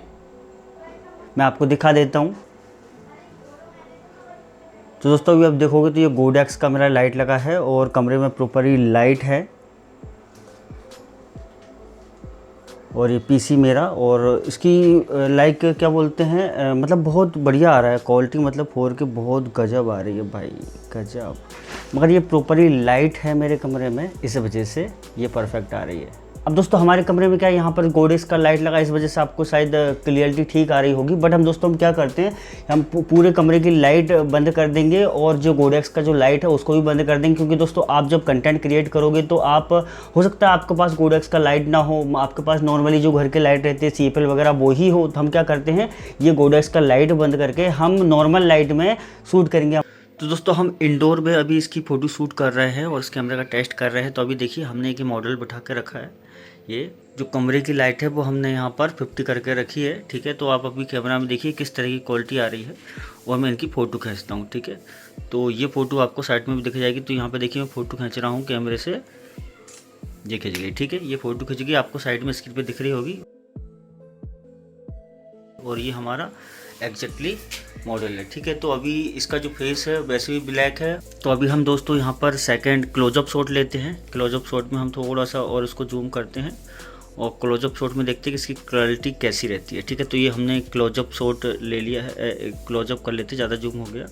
मैं आपको दिखा देता हूँ। तो दोस्तों अभी आप देखोगे तो ये गोडेक्स का मेरा लाइट लगा है और कमरे में प्रॉपरली लाइट है। और ये पीसी मेरा, और इसकी लाइक क्या बोलते हैं मतलब बहुत बढ़िया आ रहा है क्वालिटी, मतलब 4K बहुत गजब आ रही है भाई, गजब। मगर ये प्रॉपरली लाइट है मेरे कमरे में, इस वजह से ये परफेक्ट आ रही है। अब दोस्तों हमारे कमरे में क्या है, यहाँ पर गोडेक्स का लाइट लगा, इस वजह से आपको शायद क्लियरिटी ठीक आ रही होगी। बट हम दोस्तों हम क्या करते हैं, हम पूरे कमरे की लाइट बंद कर देंगे और जो गोडेक्स का जो लाइट है उसको भी बंद कर देंगे, क्योंकि दोस्तों आप जब कंटेंट क्रिएट करोगे तो आप, हो सकता है आपके पास गोडेक्स का लाइट ना हो, आपके पास नॉर्मली जो घर के लाइट रहती है CFL वगैरह वो ही हो, तो हम क्या करते हैं, ये गोडेक्स का लाइट बंद करके हम नॉर्मल लाइट में शूट करेंगे। तो दोस्तों हम इंडोर में अभी इसकी फ़ोटो शूट कर रहे हैं और इस कैमरे का टेस्ट कर रहे हैं। तो अभी देखिए हमने एक मॉडल बिठा के रखा है, ये जो कमरे की लाइट है वो हमने यहाँ पर 50 करके रखी है, ठीक है। तो आप अभी कैमरा में देखिए किस तरह की क्वालिटी आ रही है और मैं इनकी फ़ोटो खींचता हूँ, ठीक है। तो ये फ़ोटो आपको साइड में भी दिख जाएगी। तो यहाँ पर देखिए मैं फ़ोटो खींच रहा हूँ कैमरे से, ये खींच गई, ठीक है। ये फ़ोटो खींच गई, आपको साइड में स्क्रीन पर दिख रही होगी। और ये हमारा एग्जैक्टली मॉडल है, ठीक है। तो अभी इसका जो फेस है वैसे भी ब्लैक है। तो अभी हम दोस्तों यहाँ पर सेकंड क्लोजअप शॉट लेते हैं। क्लोजअप शॉट में हम थोड़ा सा और इसको जूम करते हैं और क्लोजअप शॉट में देखते हैं कि इसकी क्लैरिटी कैसी रहती है, ठीक है। तो ये हमने क्लोजअप शॉट ले लिया है, क्लोजअप कर लेते, ज़्यादा जूम हो गया,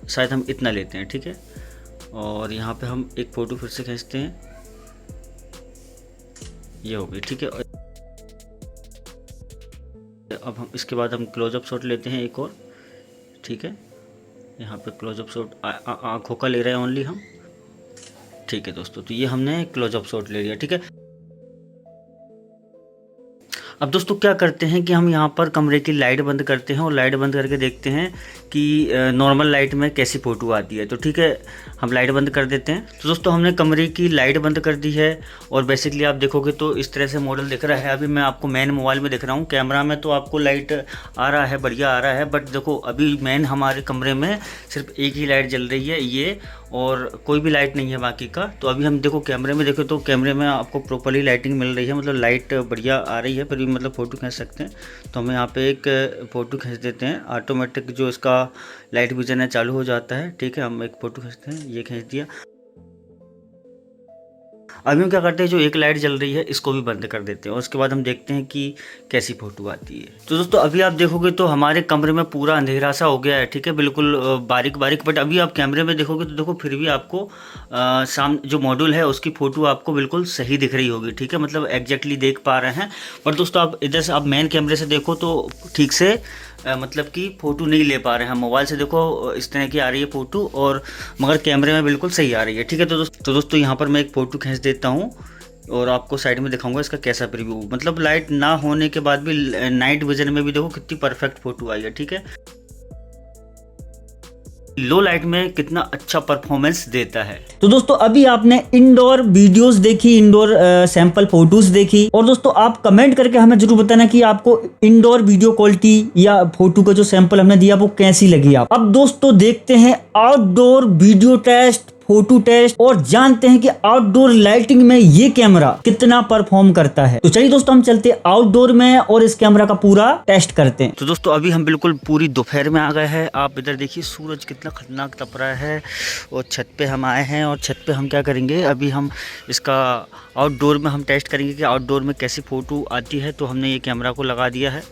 शायद हम इतना लेते हैं, ठीक है। और यहाँ पर हम एक फ़ोटो फिर से खींचते हैं, ये हो गई, ठीक है। अब हम इसके बाद हम क्लोजअप शॉट लेते हैं एक और, ठीक है। यहाँ पे क्लोजअप शॉट आँखों का ले रहे हैं ओनली हम, ठीक है दोस्तों। तो ये हमने क्लोजअप शॉट ले लिया, ठीक है। अब दोस्तों क्या करते हैं कि हम यहाँ पर कमरे की लाइट बंद करते हैं और लाइट बंद करके देखते हैं कि नॉर्मल लाइट में कैसी फ़ोटो आती है। तो ठीक है, हम लाइट बंद कर देते हैं। तो दोस्तों हमने कमरे की लाइट बंद कर दी है और बेसिकली आप देखोगे तो इस तरह से मॉडल दिख रहा है। अभी मैं आपको मेन मोबाइल में दिख रहा हूँ, कैमरा में तो आपको लाइट आ रहा है, बढ़िया आ रहा है। बट देखो अभी मेन हमारे कमरे में सिर्फ एक ही लाइट जल रही है, ये, और कोई भी लाइट नहीं है बाकी का। तो अभी हम देखो कैमरे में देखो तो कैमरे में आपको प्रॉपर्ली लाइटिंग मिल रही है, मतलब लाइट बढ़िया आ रही है, फिर भी मतलब फ़ोटो खींच सकते हैं। तो हम यहाँ पे एक फ़ोटो खींच देते हैं, ऑटोमेटिक जो इसका लाइट विजन है चालू हो जाता है, ठीक है। हम एक फ़ोटो खींचते हैं, ये खींच दिया। अभी हम क्या करते हैं, जो एक लाइट जल रही है इसको भी बंद कर देते हैं और उसके बाद हम देखते हैं कि कैसी फ़ोटो आती है। तो दोस्तों अभी आप देखोगे तो हमारे कमरे में पूरा अंधेरा सा हो गया है, ठीक है, बिल्कुल बारीक बारीक। बट अभी आप कैमरे में देखोगे तो देखो फिर भी आपको सामने जो मॉड्यूल है उसकी फ़ोटो आपको बिल्कुल सही दिख रही होगी, ठीक है, मतलब एग्जैक्टली देख पा रहे हैं। बट दोस्तों आप इधर से आप मेन कैमरे से देखो तो ठीक से मतलब कि फ़ोटो नहीं ले पा रहे हैं। मोबाइल से देखो इस तरह की आ रही है फ़ोटो, और मगर कैमरे में बिल्कुल सही आ रही है, ठीक है। तो दोस्तों यहाँ पर मैं एक फ़ोटो खींच देता हूँ और आपको साइड में दिखाऊंगा इसका कैसा प्रीव्यू, मतलब लाइट ना होने के बाद भी नाइट विजन में भी देखो कितनी परफेक्ट फ़ोटो आई है, ठीक है। लो लाइट में कितना अच्छा परफॉर्मेंस देता है। तो दोस्तों अभी आपने इंडोर वीडियोस देखी, इंडोर सैंपल फोटोज देखी, और दोस्तों आप कमेंट करके हमें जरूर बताना कि आपको इंडोर वीडियो क्वालिटी या फोटो का जो सैंपल हमने दिया वो कैसी लगी आप। अब दोस्तों देखते हैं outdoor video test, photo test, और जानते हैं कि आउटडोर लाइटिंग में ये कैमरा कितना परफॉर्म करता है। तो चलिए दोस्तों हम चलते हैं आउटडोर में और इस कैमरा का पूरा टेस्ट करते हैं। तो दोस्तों अभी हम बिल्कुल पूरी दोपहर में आ गए हैं। आप इधर देखिए सूरज कितना खतरनाक तप रहा है और छत पे हम आए हैं, और छत पे हम क्या करेंगे, अभी हम इसका आउटडोर में हम टेस्ट करेंगे कि आउटडोर में कैसी फ़ोटो आती है। तो हमने ये कैमरा को लगा दिया है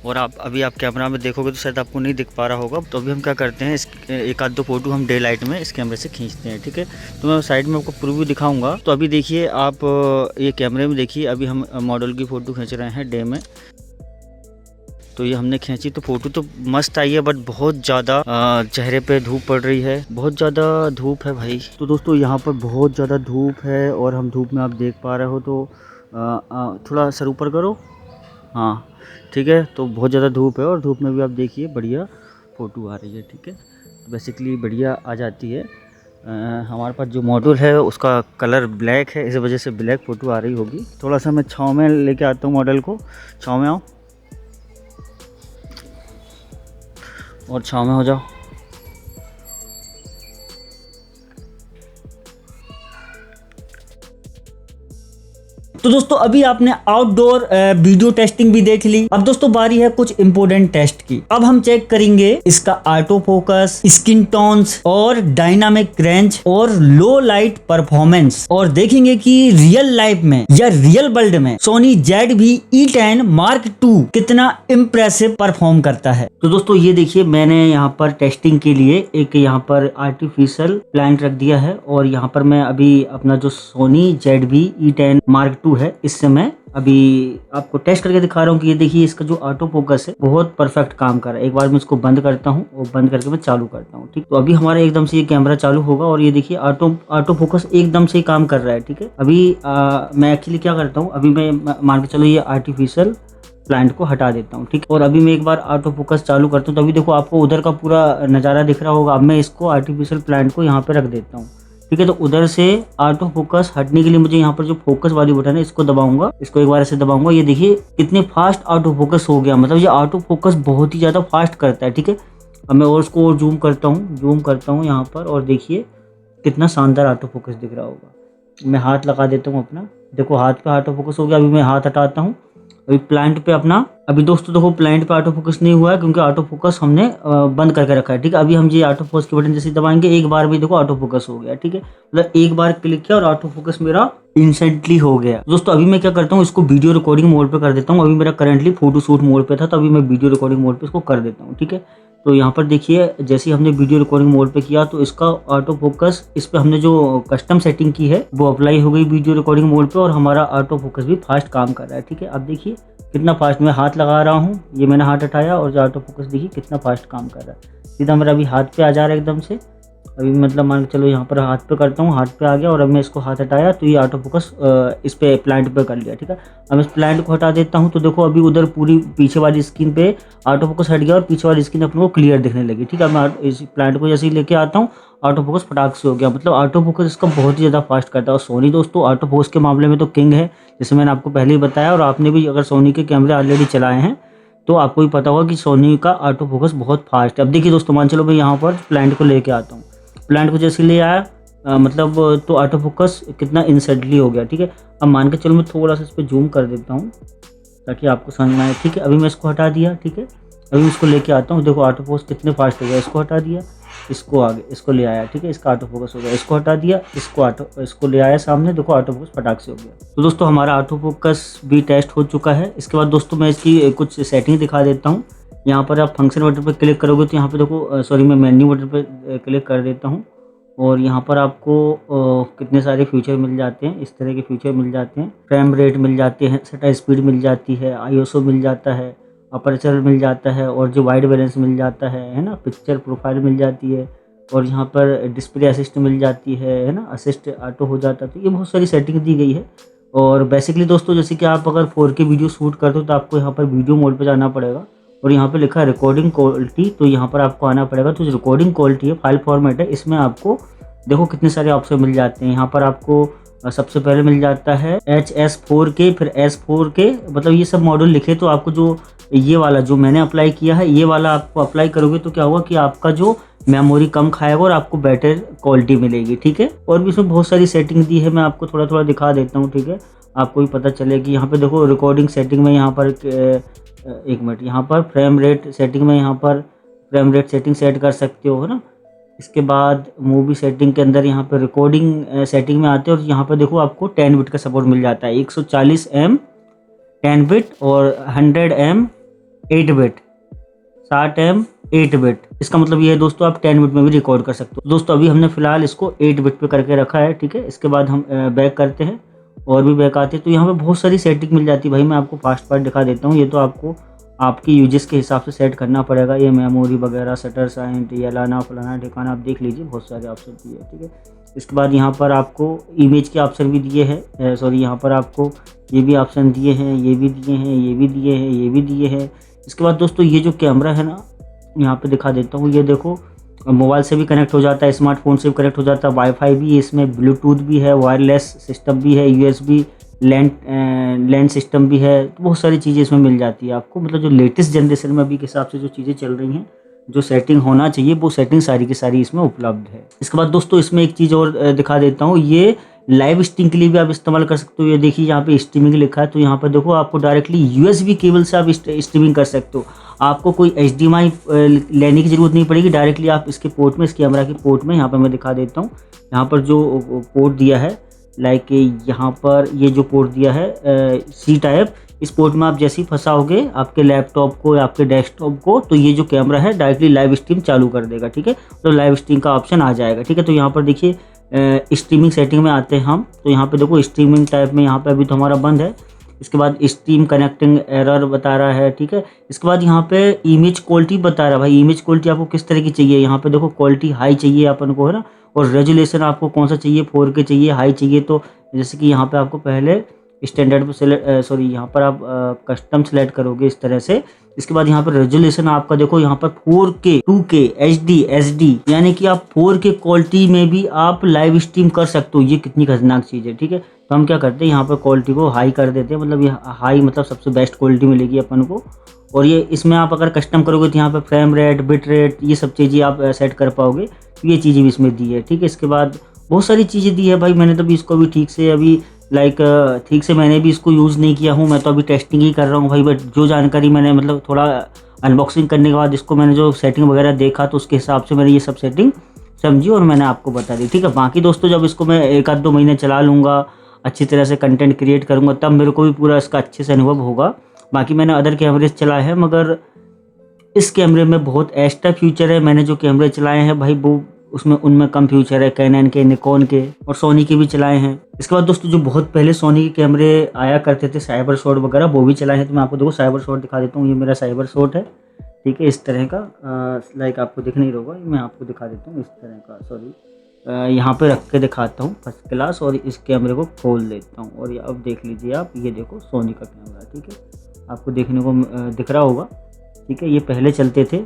और आप कैमरा में देखोगे तो शायद आपको नहीं दिख पा रहा होगा। तो अभी हम क्या करते हैं, एक आध दो फ़ोटो हम डे लाइट में इस कैमरे से खींचते हैं, ठीक है। तो मैं साइड में आपको प्रीव्यू दिखाऊंगा। तो अभी देखिए आप ये कैमरे में देखिए, अभी हम मॉडल की फ़ोटो खींच रहे हैं डे में। तो ये हमने खींची तो फ़ोटो तो मस्त आई है, बट बहुत ज़्यादा चेहरे पे धूप पड़ रही है, बहुत ज़्यादा धूप है भाई। तो दोस्तों यहाँ पर बहुत ज़्यादा धूप है और हम धूप में आप देख पा रहे हो। तो थोड़ा सर ऊपर करो, हाँ ठीक है। तो बहुत ज़्यादा धूप है और धूप में भी आप देखिए बढ़िया फ़ोटो आ रही है, ठीक है। बेसिकली बढ़िया आ जाती है। हमारे पास जो मॉड्यूल है उसका कलर ब्लैक है, इस वजह से ब्लैक फ़ोटो आ रही होगी। थोड़ा सा मैं छाँव में लेके आता हूँ मॉडल को, छाँव में आओ और छाँव में हो जाओ। तो दोस्तों अभी आपने आउटडोर वीडियो टेस्टिंग भी देख ली। अब दोस्तों बारी है कुछ इंपोर्टेंट टेस्ट की। अब हम चेक करेंगे इसका ऑटो फोकस, स्किन टोन्स और डायनामिक रेंज और लो लाइट परफॉर्मेंस, और देखेंगे कि रियल लाइफ में या रियल वर्ल्ड में सोनी ZV-E10 Mark II कितना इम्प्रेसिव परफॉर्म करता है। तो दोस्तों ये देखिए, मैंने यहाँ पर टेस्टिंग के लिए एक यहाँ पर आर्टिफिशियल प्लांट रख दिया है, और यहाँ पर मैं अभी अपना जो सोनी ZV-E10 Mark II है इससे मैं अभी आपको टेस्ट करके दिखा रहा हूँ कि ये देखिए इसका जो ऑटो फोकस है बहुत परफेक्ट काम कर रहा है। एक बार मैं इसको बंद करता हूँ और बंद करके मैं चालू करता हूँ। ठीक, तो अभी हमारा एकदम से ये कैमरा चालू होगा और ये देखिए ऑटो फोकस एकदम से ही काम कर रहा है। ठीक है, अभी मैं एक्चुअली क्या करता हूँ, अभी मैं मान के चलो ये आर्टिफिशियल प्लांट को हटा देता हूँ। ठीक, और अभी मैं एक बार ऑटो फोकस चालू करता हूँ तो अभी देखो आपको उधर का पूरा नज़ारा दिख रहा होगा। अब मैं इसको आर्टिफिशियल प्लांट को यहाँ पे रख देता हूँ। ठीक है, तो उधर से ऑटो फोकस हटने के लिए मुझे यहाँ पर जो फोकस वाली बटन है इसको दबाऊंगा, इसको एक बार ऐसे दबाऊंगा। ये देखिए कितने फास्ट ऑटो फोकस हो गया, मतलब ये ऑटो फोकस बहुत ही ज़्यादा फास्ट करता है। ठीक है, अब मैं और इसको और जूम करता हूँ यहाँ पर, और देखिए कितना शानदार ऑटो फोकस दिख रहा होगा। मैं हाथ लगा देता हूँ अपना, देखो हाथ पे ऑटो फोकस हो गया। अभी मैं हाथ हटाता हूँ, अभी प्लांट पे अपना, अभी दोस्तों देखो प्लांट पे ऑटो फोकस नहीं हुआ है क्योंकि ऑटो फोकस हमने बंद करके रखा है। ठीक है, अभी हम ये ऑटो फोकस के बटन जैसे दबाएंगे एक बार भी देखो ऑटो फोकस हो गया। ठीक है, मतलब एक बार क्लिक किया और ऑटो फोकस मेरा इंस्टेंटली हो गया। दोस्तों अभी मैं क्या करता हूँ, इसको वीडियो रिकॉर्डिंग मोड पे कर देता हूँ। अभी मेरा करंटली फोटो शूट मोड पे था, तो अभी मैं वीडियो रिकॉर्डिंग मोड पे इसको कर देता हूँ। ठीक है, तो यहाँ पर देखिए जैसे ही हमने वीडियो रिकॉर्डिंग मोड पे किया तो इसका ऑटो फोकस, इस पे हमने जो कस्टम सेटिंग की है वो अप्लाई हो गई वीडियो रिकॉर्डिंग मोड पे, और हमारा ऑटो फोकस भी फास्ट काम कर रहा है। ठीक है, अब देखिए कितना फास्ट, मैं हाथ लगा रहा हूँ, ये मैंने हाथ हटाया और जो ऑटो फोकस देखिए कितना फास्ट काम कर रहा है। सीधा मेरा अभी हाथ पे आ जा रहा है एकदम से। अभी मतलब मान के चलो यहाँ पर हाथ पे करता हूँ, हाथ पे आ गया, और अब मैं इसको हाथ हटाया तो ये ऑटो फोकस इस पे प्लांट पे कर लिया। ठीक है, अब इस प्लांट को हटा देता हूँ तो देखो अभी उधर पूरी पीछे वाली स्क्रीन पे ऑटो फोकस हट गया और पीछे वाली स्क्रीन अपने को क्लियर दिखने लगी। ठीक है, मैं इस प्लांट को जैसे ही लेके आता हूँ ऑटो फोकस फटाक से हो गया, मतलब ऑटो फोकस इसका बहुत ही ज़्यादा फास्ट करता है। और सोनी दोस्तों ऑटो फोकस के मामले में तो किंग है, जैसे मैंने आपको पहले ही बताया, और आपने भी अगर सोनी के कैमरे ऑलरेडी चलाए हैं तो आपको भी पता होगा कि सोनी का ऑटो फोकस बहुत फास्ट है। अब देखिए दोस्तों, मान चलो मैं यहाँ पर प्लांट को लेके आता हूँ, प्लांट को जैसे ले आया मतलब तो ऑटो फोकस कितना इंस्टेंटली हो गया। ठीक है, अब मान के चलो मैं थोड़ा सा इस पर जूम कर देता हूँ ताकि आपको समझ में आए। ठीक है, अभी मैं इसको हटा दिया। ठीक है, अभी इसको लेके आता हूँ, देखो ऑटो फोकस कितने फास्ट हो गया। इसको हटा दिया, इसको आगे इसको ले आया। ठीक है, इसका ऑटो फोकस हो गया, इसको हटा दिया, इसको ले आया सामने, देखो ऑटो फोकस फटाक से हो गया। तो दोस्तों हमारा ऑटो फोकस भी टेस्ट हो चुका है। इसके बाद दोस्तों मैं इसकी कुछ सेटिंग दिखा देता हूँ। यहाँ पर आप फंक्शन बटन पर क्लिक करोगे तो यहाँ पे देखो सॉरी मैं मेन्यू बटन पर क्लिक कर देता हूँ, और यहाँ पर आपको कितने सारे फीचर मिल जाते हैं, इस तरह के फीचर मिल जाते हैं। फ्रेम रेट मिल जाते हैं, शटर स्पीड मिल जाती है, ISO मिल जाता है, अपर्चर मिल जाता है, और जो वाइट बैलेंस मिल जाता है ना, पिक्चर प्रोफाइल मिल जाती है, और यहाँ पर डिस्प्ले असिस्ट मिल जाती है ना, असिस्ट ऑटो हो जाता है। तो ये बहुत सारी सेटिंग दी गई है। और बेसिकली दोस्तों जैसे कि आप अगर 4K वीडियो शूट करते हो तो आपको यहाँ पर वीडियो मोड पर जाना पड़ेगा, और यहाँ पे लिखा है रिकॉर्डिंग क्वालिटी, तो यहाँ पर आपको आना पड़ेगा। तो जो रिकॉर्डिंग क्वालिटी है, फाइल फॉर्मेट है, इसमें आपको देखो कितने सारे ऑप्शन मिल जाते हैं। यहाँ पर आपको सबसे पहले मिल जाता है HS4K, फिर S4K, मतलब ये सब मॉडल लिखे। तो आपको जो ये वाला जो मैंने अप्लाई किया है, ये वाला आपको अप्लाई करोगे तो क्या होगा कि आपका जो मेमोरी कम खाएगा और आपको बेटर क्वालिटी मिलेगी। ठीक है, और भी इसमें बहुत सारी सेटिंग दी है, मैं आपको थोड़ा थोड़ा दिखा देता हूँ। ठीक है, आपको भी पता चलेगी। यहाँ पे देखो रिकॉर्डिंग सेटिंग में यहाँ पर एक मिनट, यहाँ पर फ्रेम रेट सेटिंग में यहाँ पर फ्रेम रेट सेटिंग सेट कर सकते हो, है ना। इसके बाद मूवी सेटिंग के अंदर यहाँ पर रिकॉर्डिंग सेटिंग में आते हैं, और यहाँ पर देखो आपको 10 बिट का सपोर्ट मिल जाता है। 140M 10 बिट और 100M 8 बिट, 60M 8 बिट। इसका मतलब ये है दोस्तों आप 10 बिट में भी रिकॉर्ड कर सकते हो। दोस्तों अभी हमने फिलहाल इसको 8 बिट पे करके रखा है। ठीक है, इसके बाद हम बैक करते हैं और भी बैक आते हैं तो यहाँ पे बहुत सारी सेटिंग मिल जाती है। भाई मैं आपको फास्ट पार्ट दिखा देता हूँ। ये तो आपको आपकी यूजेस के हिसाब से सेट करना पड़ेगा। ये मेमोरी वगैरह, शटर साइंट, ये लाना फलाना ठिकाना आप देख लीजिए, बहुत सारे ऑप्शन दिए हैं। ठीक है, इसके बाद यहाँ पर आपको इमेज के ऑप्शन भी दिए हैं, सॉरी यहाँ पर आपको ये भी ऑप्शन दिए हैं, ये भी दिए हैं, ये भी दिए हैं, ये भी दिए हैं। इसके बाद दोस्तों ये जो कैमरा है ना, यहाँ पे दिखा देता हूँ। ये देखो मोबाइल से भी कनेक्ट हो जाता है, स्मार्टफोन से भी कनेक्ट हो जाता है, वाईफाई भी है इसमें, ब्लूटूथ भी है, वायरलेस सिस्टम भी है, USB लैंड सिस्टम भी है। तो बहुत सारी चीज़ें इसमें मिल जाती है आपको, मतलब जो लेटेस्ट जनरेशन में अभी के हिसाब से जो चीज़ें चल रही हैं, जो सेटिंग होना चाहिए वो सेटिंग सारी की सारी इसमें उपलब्ध है। इसके बाद दोस्तों इसमें एक चीज़ और दिखा देता हूँ। ये लाइव स्ट्रीम के लिए भी आप इस्तेमाल कर सकते हो। ये देखिए यहाँ पे स्ट्रीमिंग लिखा है, तो यहाँ पे देखो आपको डायरेक्टली USB केबल से आप स्ट्रीमिंग कर सकते हो। आपको कोई HDMI लेने की ज़रूरत नहीं पड़ेगी, डायरेक्टली आप इसके पोर्ट में, इस कैमरा के पोर्ट में, यहाँ पर मैं दिखा देता हूँ, यहाँ पर जो पोर्ट दिया है लाइक यहाँ पर ये जो पोर्ट दिया है C टाइप, इस पोर्ट में आप जैसे ही फंसाओगे आपके लैपटॉप को या आपके डेस्कटॉप को, तो ये जो कैमरा है डायरेक्टली लाइव स्ट्रीम चालू कर देगा, ठीक है। तो लाइव स्ट्रीम का ऑप्शन आ जाएगा, ठीक है। तो यहाँ पर देखिए स्ट्रीमिंग सेटिंग में आते हैं हम, तो यहाँ पे देखो स्ट्रीमिंग टाइप में यहाँ पे अभी तो हमारा बंद है। इसके बाद स्ट्रीम कनेक्टिंग एरर बता रहा है, ठीक है। इसके बाद यहाँ पे इमेज क्वालिटी बता रहा है, भाई इमेज क्वालिटी आपको किस तरह की चाहिए। यहाँ पे देखो क्वालिटी हाई चाहिए अपन को, है ना, और रेजोल्यूशन आपको कौन सा चाहिए, 4K चाहिए, हाई चाहिए। तो जैसे कि यहाँ पे आपको पहले स्टैंडर्ड पे यहाँ पर आप कस्टम सेलेक्ट करोगे इस तरह से। इसके बाद यहाँ पर रेजोल्यूशन आपका देखो यहाँ पर 4K 2K HD SD, यानी कि आप 4K क्वालिटी में भी आप लाइव स्ट्रीम कर सकते हो। ये कितनी खतरनाक चीज़ है, ठीक है। तो हम क्या करते हैं, यहाँ पर क्वालिटी को हाई कर देते हैं, मतलब ये हाई मतलब सबसे बेस्ट क्वालिटी मिलेगी अपन को। और ये इसमें आप अगर कस्टम करोगे तो यहाँ पर फ्रेम रेट, बिट रेट, ये सब चीज़ें आप सेट कर पाओगे। ये चीज़ें भी इसमें दी है, ठीक है। इसके बाद बहुत सारी चीज़ें दी है भाई, मैंने तो भी इसको भी ठीक से अभी ठीक से मैंने भी इसको यूज़ नहीं किया हूँ, मैं तो अभी टेस्टिंग ही कर रहा हूँ भाई। बट जो जानकारी मैंने मतलब थोड़ा अनबॉक्सिंग करने के बाद इसको मैंने जो सेटिंग वगैरह देखा, तो उसके हिसाब से मैंने ये सब सेटिंग समझी और मैंने आपको बता दी, ठीक है। बाकी दोस्तों जब इसको मैं 1-2 महीने चला लूँगा, अच्छी तरह से कंटेंट क्रिएट करूँगा, तब मेरे को भी पूरा इसका अच्छे से अनुभव होगा। बाकी मैंने अदर कैमरेज चलाए हैं, मगर इस कैमरे में बहुत एक्स्ट्रा फ्यूचर है। मैंने जो कैमरे चलाए हैं भाई वो उनमें कम फ्यूचर है, कैनन के, निकॉन के और सोनी के भी चलाए हैं। इसके बाद दोस्तों जो बहुत पहले सोनी के कैमरे आया करते थे, साइबर शॉट वगैरह, वो भी चलाए हैं। तो मैं आपको देखो साइबर शॉट दिखा देता हूँ, ये मेरा साइबर शॉट है, ठीक है, इस तरह का लाइक आपको दिख नहीं रहा, मैं आपको दिखा देता हूँ इस तरह का, यहाँ पे रख के दिखाता हूँ फर्स्ट क्लास, और इस कैमरे को खोल देता हूँ और अब देख लीजिए आप, ये देखो सोनी का कैमरा, ठीक है, आपको देखने को दिख रहा होगा, ठीक है। ये पहले चलते थे,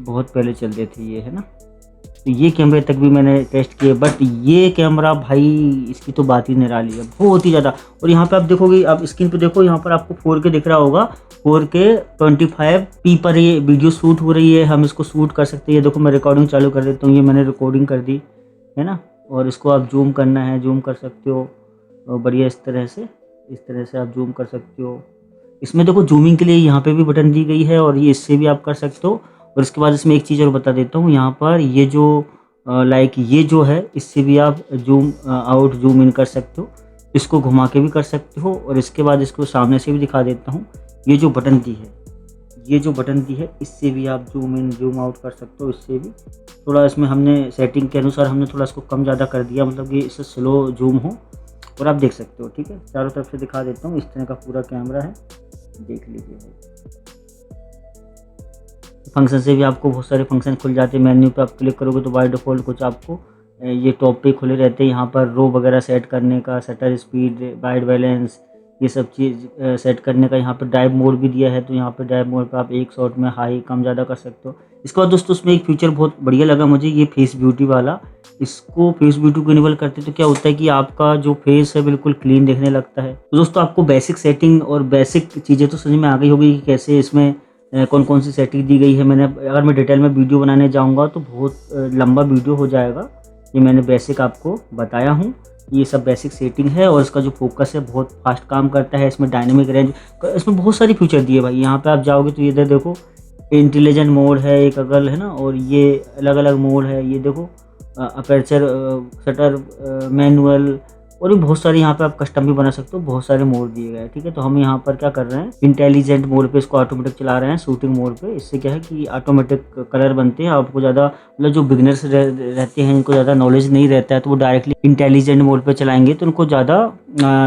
बहुत पहले चलते थे ये, है ना। तो ये कैमरे तक भी मैंने टेस्ट किए, बट ये कैमरा भाई इसकी तो बात ही निराली है, बहुत ही ज़्यादा। और यहाँ पे आप देखोगे, आप स्क्रीन पे देखो, यहाँ पर आपको 4K दिख रहा होगा, 4K 25p पर ये वीडियो शूट हो रही है, हम इसको शूट कर सकते हैं। ये देखो मैं रिकॉर्डिंग चालू कर देता हूँ, ये मैंने रिकॉर्डिंग कर दी, है ना। और इसको आप जूम करना है, जूम कर सकते हो बढ़िया, इस तरह से आप जूम कर सकते हो। इसमें देखो जूमिंग के लिए यहाँ पे भी बटन दी गई है, और ये इससे भी आप कर सकते हो। और इसके बाद इसमें एक चीज़ और बता देता हूँ, यहाँ पर ये जो ये जो है, इससे भी आप जूम आउट जूम इन कर सकते हो, इसको घुमा के भी कर सकते हो। और इसके बाद इसको सामने से भी दिखा देता हूँ, ये जो बटन दी है, इससे भी आप जूम इन जूम आउट कर सकते हो। इससे भी थोड़ा इसमें हमने सेटिंग के अनुसार हमने थोड़ा इसको कम ज़्यादा कर दिया, मतलब कि इससे स्लो जूम हो, और आप देख सकते हो, ठीक है। चारों तरफ से दिखा देता हूँ, इस तरह का पूरा कैमरा है, देख लीजिए। फंक्शन से भी आपको बहुत सारे फंक्शन खुल जाते हैं। मेन्यू पे आप क्लिक करोगे तो बाय डिफ़ॉल्ट कुछ आपको ये टॉप पे खुले रहते हैं। यहाँ पर रो वगैरह सेट करने का, शटर स्पीड, वाइट बैलेंस, ये सब चीज़ सेट करने का। यहाँ पर ड्राइव मोड भी दिया है, तो यहाँ पर ड्राइव मोड पे आप एक शॉट में हाई कम ज़्यादा कर सकते हो। इसके बाद दोस्तों उसमें एक फीचर बहुत बढ़िया लगा मुझे, ये फेस ब्यूटी वाला। इसको फेस ब्यूटी को इनेबल करते तो क्या होता है कि आपका जो फेस है बिल्कुल क्लीन दिखने लगता है। तो दोस्तों आपको बेसिक सेटिंग और बेसिक चीज़ें तो समझ में आ गई होगी कि कैसे इसमें कौन कौन सी सेटिंग दी गई है। अगर मैं डिटेल में वीडियो बनाने जाऊंगा तो बहुत लंबा वीडियो हो जाएगा। ये मैंने बेसिक आपको बताया हूँ, ये सब बेसिक सेटिंग है। और इसका जो फोकस है बहुत फास्ट काम करता है। इसमें डायनेमिक रेंज, इसमें बहुत सारी फीचर दिए भाई। यहाँ पे आप जाओगे तो ये इधर देखो इंटेलिजेंट मोड है एक अगल, है ना, और ये अलग अलग मोड है। ये देखो अपर्चर, शटर, मैनुअल, और भी बहुत सारे यहाँ पे आप कस्टम भी बना सकते हो। बहुत सारे मोड दिए गए हैं, ठीक है। तो हम यहाँ पर क्या कर रहे हैं, इंटेलिजेंट मोड पे इसको ऑटोमेटिक चला रहे हैं, शूटिंग मोड पे। इससे क्या है कि ऑटोमेटिक कलर बनते हैं। आपको ज़्यादा मतलब जो बिगनर्स रहते हैं, इनको ज़्यादा नॉलेज नहीं रहता है, तो वो डायरेक्टली इंटेलिजेंट मोड पे चलाएंगे तो उनको ज़्यादा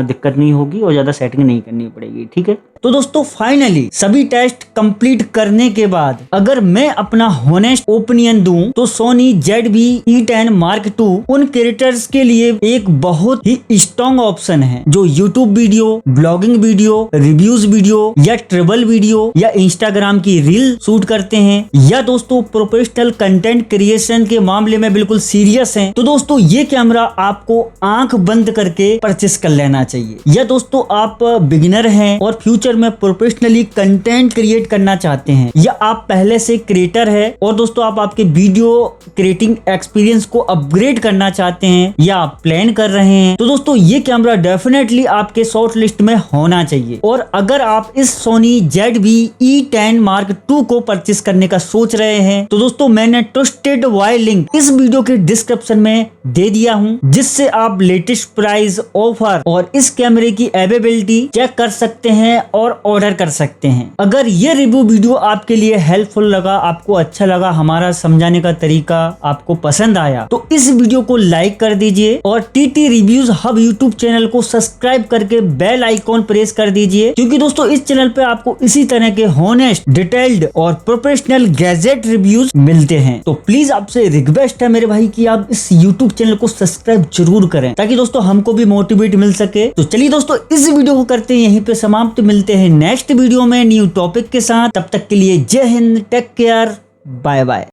दिक्कत नहीं होगी और ज़्यादा सेटिंग नहीं करनी पड़ेगी, ठीक है। तो दोस्तों फाइनली सभी टेस्ट कंप्लीट करने के बाद अगर मैं अपना होनेस्ट ओपिनियन दूं तो सोनी ZV-E10 Mark II उन क्रिएटर्स के लिए एक बहुत ही स्ट्रॉन्ग ऑप्शन है जो YouTube video, blogging video, reviews video या ट्रेवल वीडियो या इंस्टाग्राम की रील शूट करते हैं, या दोस्तों प्रोफेशनल कंटेंट क्रिएशन के मामले में बिल्कुल सीरियस हैं। तो दोस्तों ये कैमरा आपको आंख बंद करके परचेस कर लेना चाहिए। या दोस्तों आप बिगिनर हैं और फ्यूचर फ्यूचर में प्रोफेशनली कंटेंट क्रिएट करना चाहते हैं, या आप पहले से क्रिएटर है और दोस्तों आप आपके वीडियो क्रिएटिंग एक्सपीरियंस को अपग्रेड करना चाहते हैं या आप प्लान कर रहे हैं, तो दोस्तों ये कैमरा डेफिनेटली आपके शॉर्ट लिस्ट में होना चाहिए। और अगर आप इस सोनी ZV-E10 Mark II को परचेस करने का सोच रहे हैं तो दोस्तों मैंने ट्रस्टेड वाई लिंक इस वीडियो के डिस्क्रिप्शन में दे दिया हूं, जिससे आप लेटेस्ट प्राइस, ऑफर और इस कैमरे की अवेलेबिलिटी चेक कर सकते हैं और ऑर्डर कर सकते हैं। अगर ये रिव्यू वीडियो आपके लिए हेल्पफुल लगा, आपको अच्छा लगा, हमारा समझाने का तरीका आपको पसंद आया, तो इस वीडियो को लाइक कर दीजिए और TT reviews hub YouTube channel को सब्सक्राइब करके बेल आइकॉन प्रेस कर दीजिए, क्योंकि दोस्तों इस चैनल पे आपको इसी तरह के हॉनेस्ट, डिटेल्ड और प्रोफेशनल गैजेट रिव्यूज मिलते हैं। तो प्लीज आपसे रिक्वेस्ट है मेरे भाई कि आप इस यूट्यूब चैनल को सब्सक्राइब जरूर करें, ताकि दोस्तों हमको भी मोटिवेट मिल सके। तो चलिए दोस्तों इस वीडियो को करते हैं यहीं पे समाप्त, मिलते हैं नेक्स्ट वीडियो में न्यू टॉपिक के साथ। तब तक के लिए जय हिंद, टेक केयर, बाय बाय।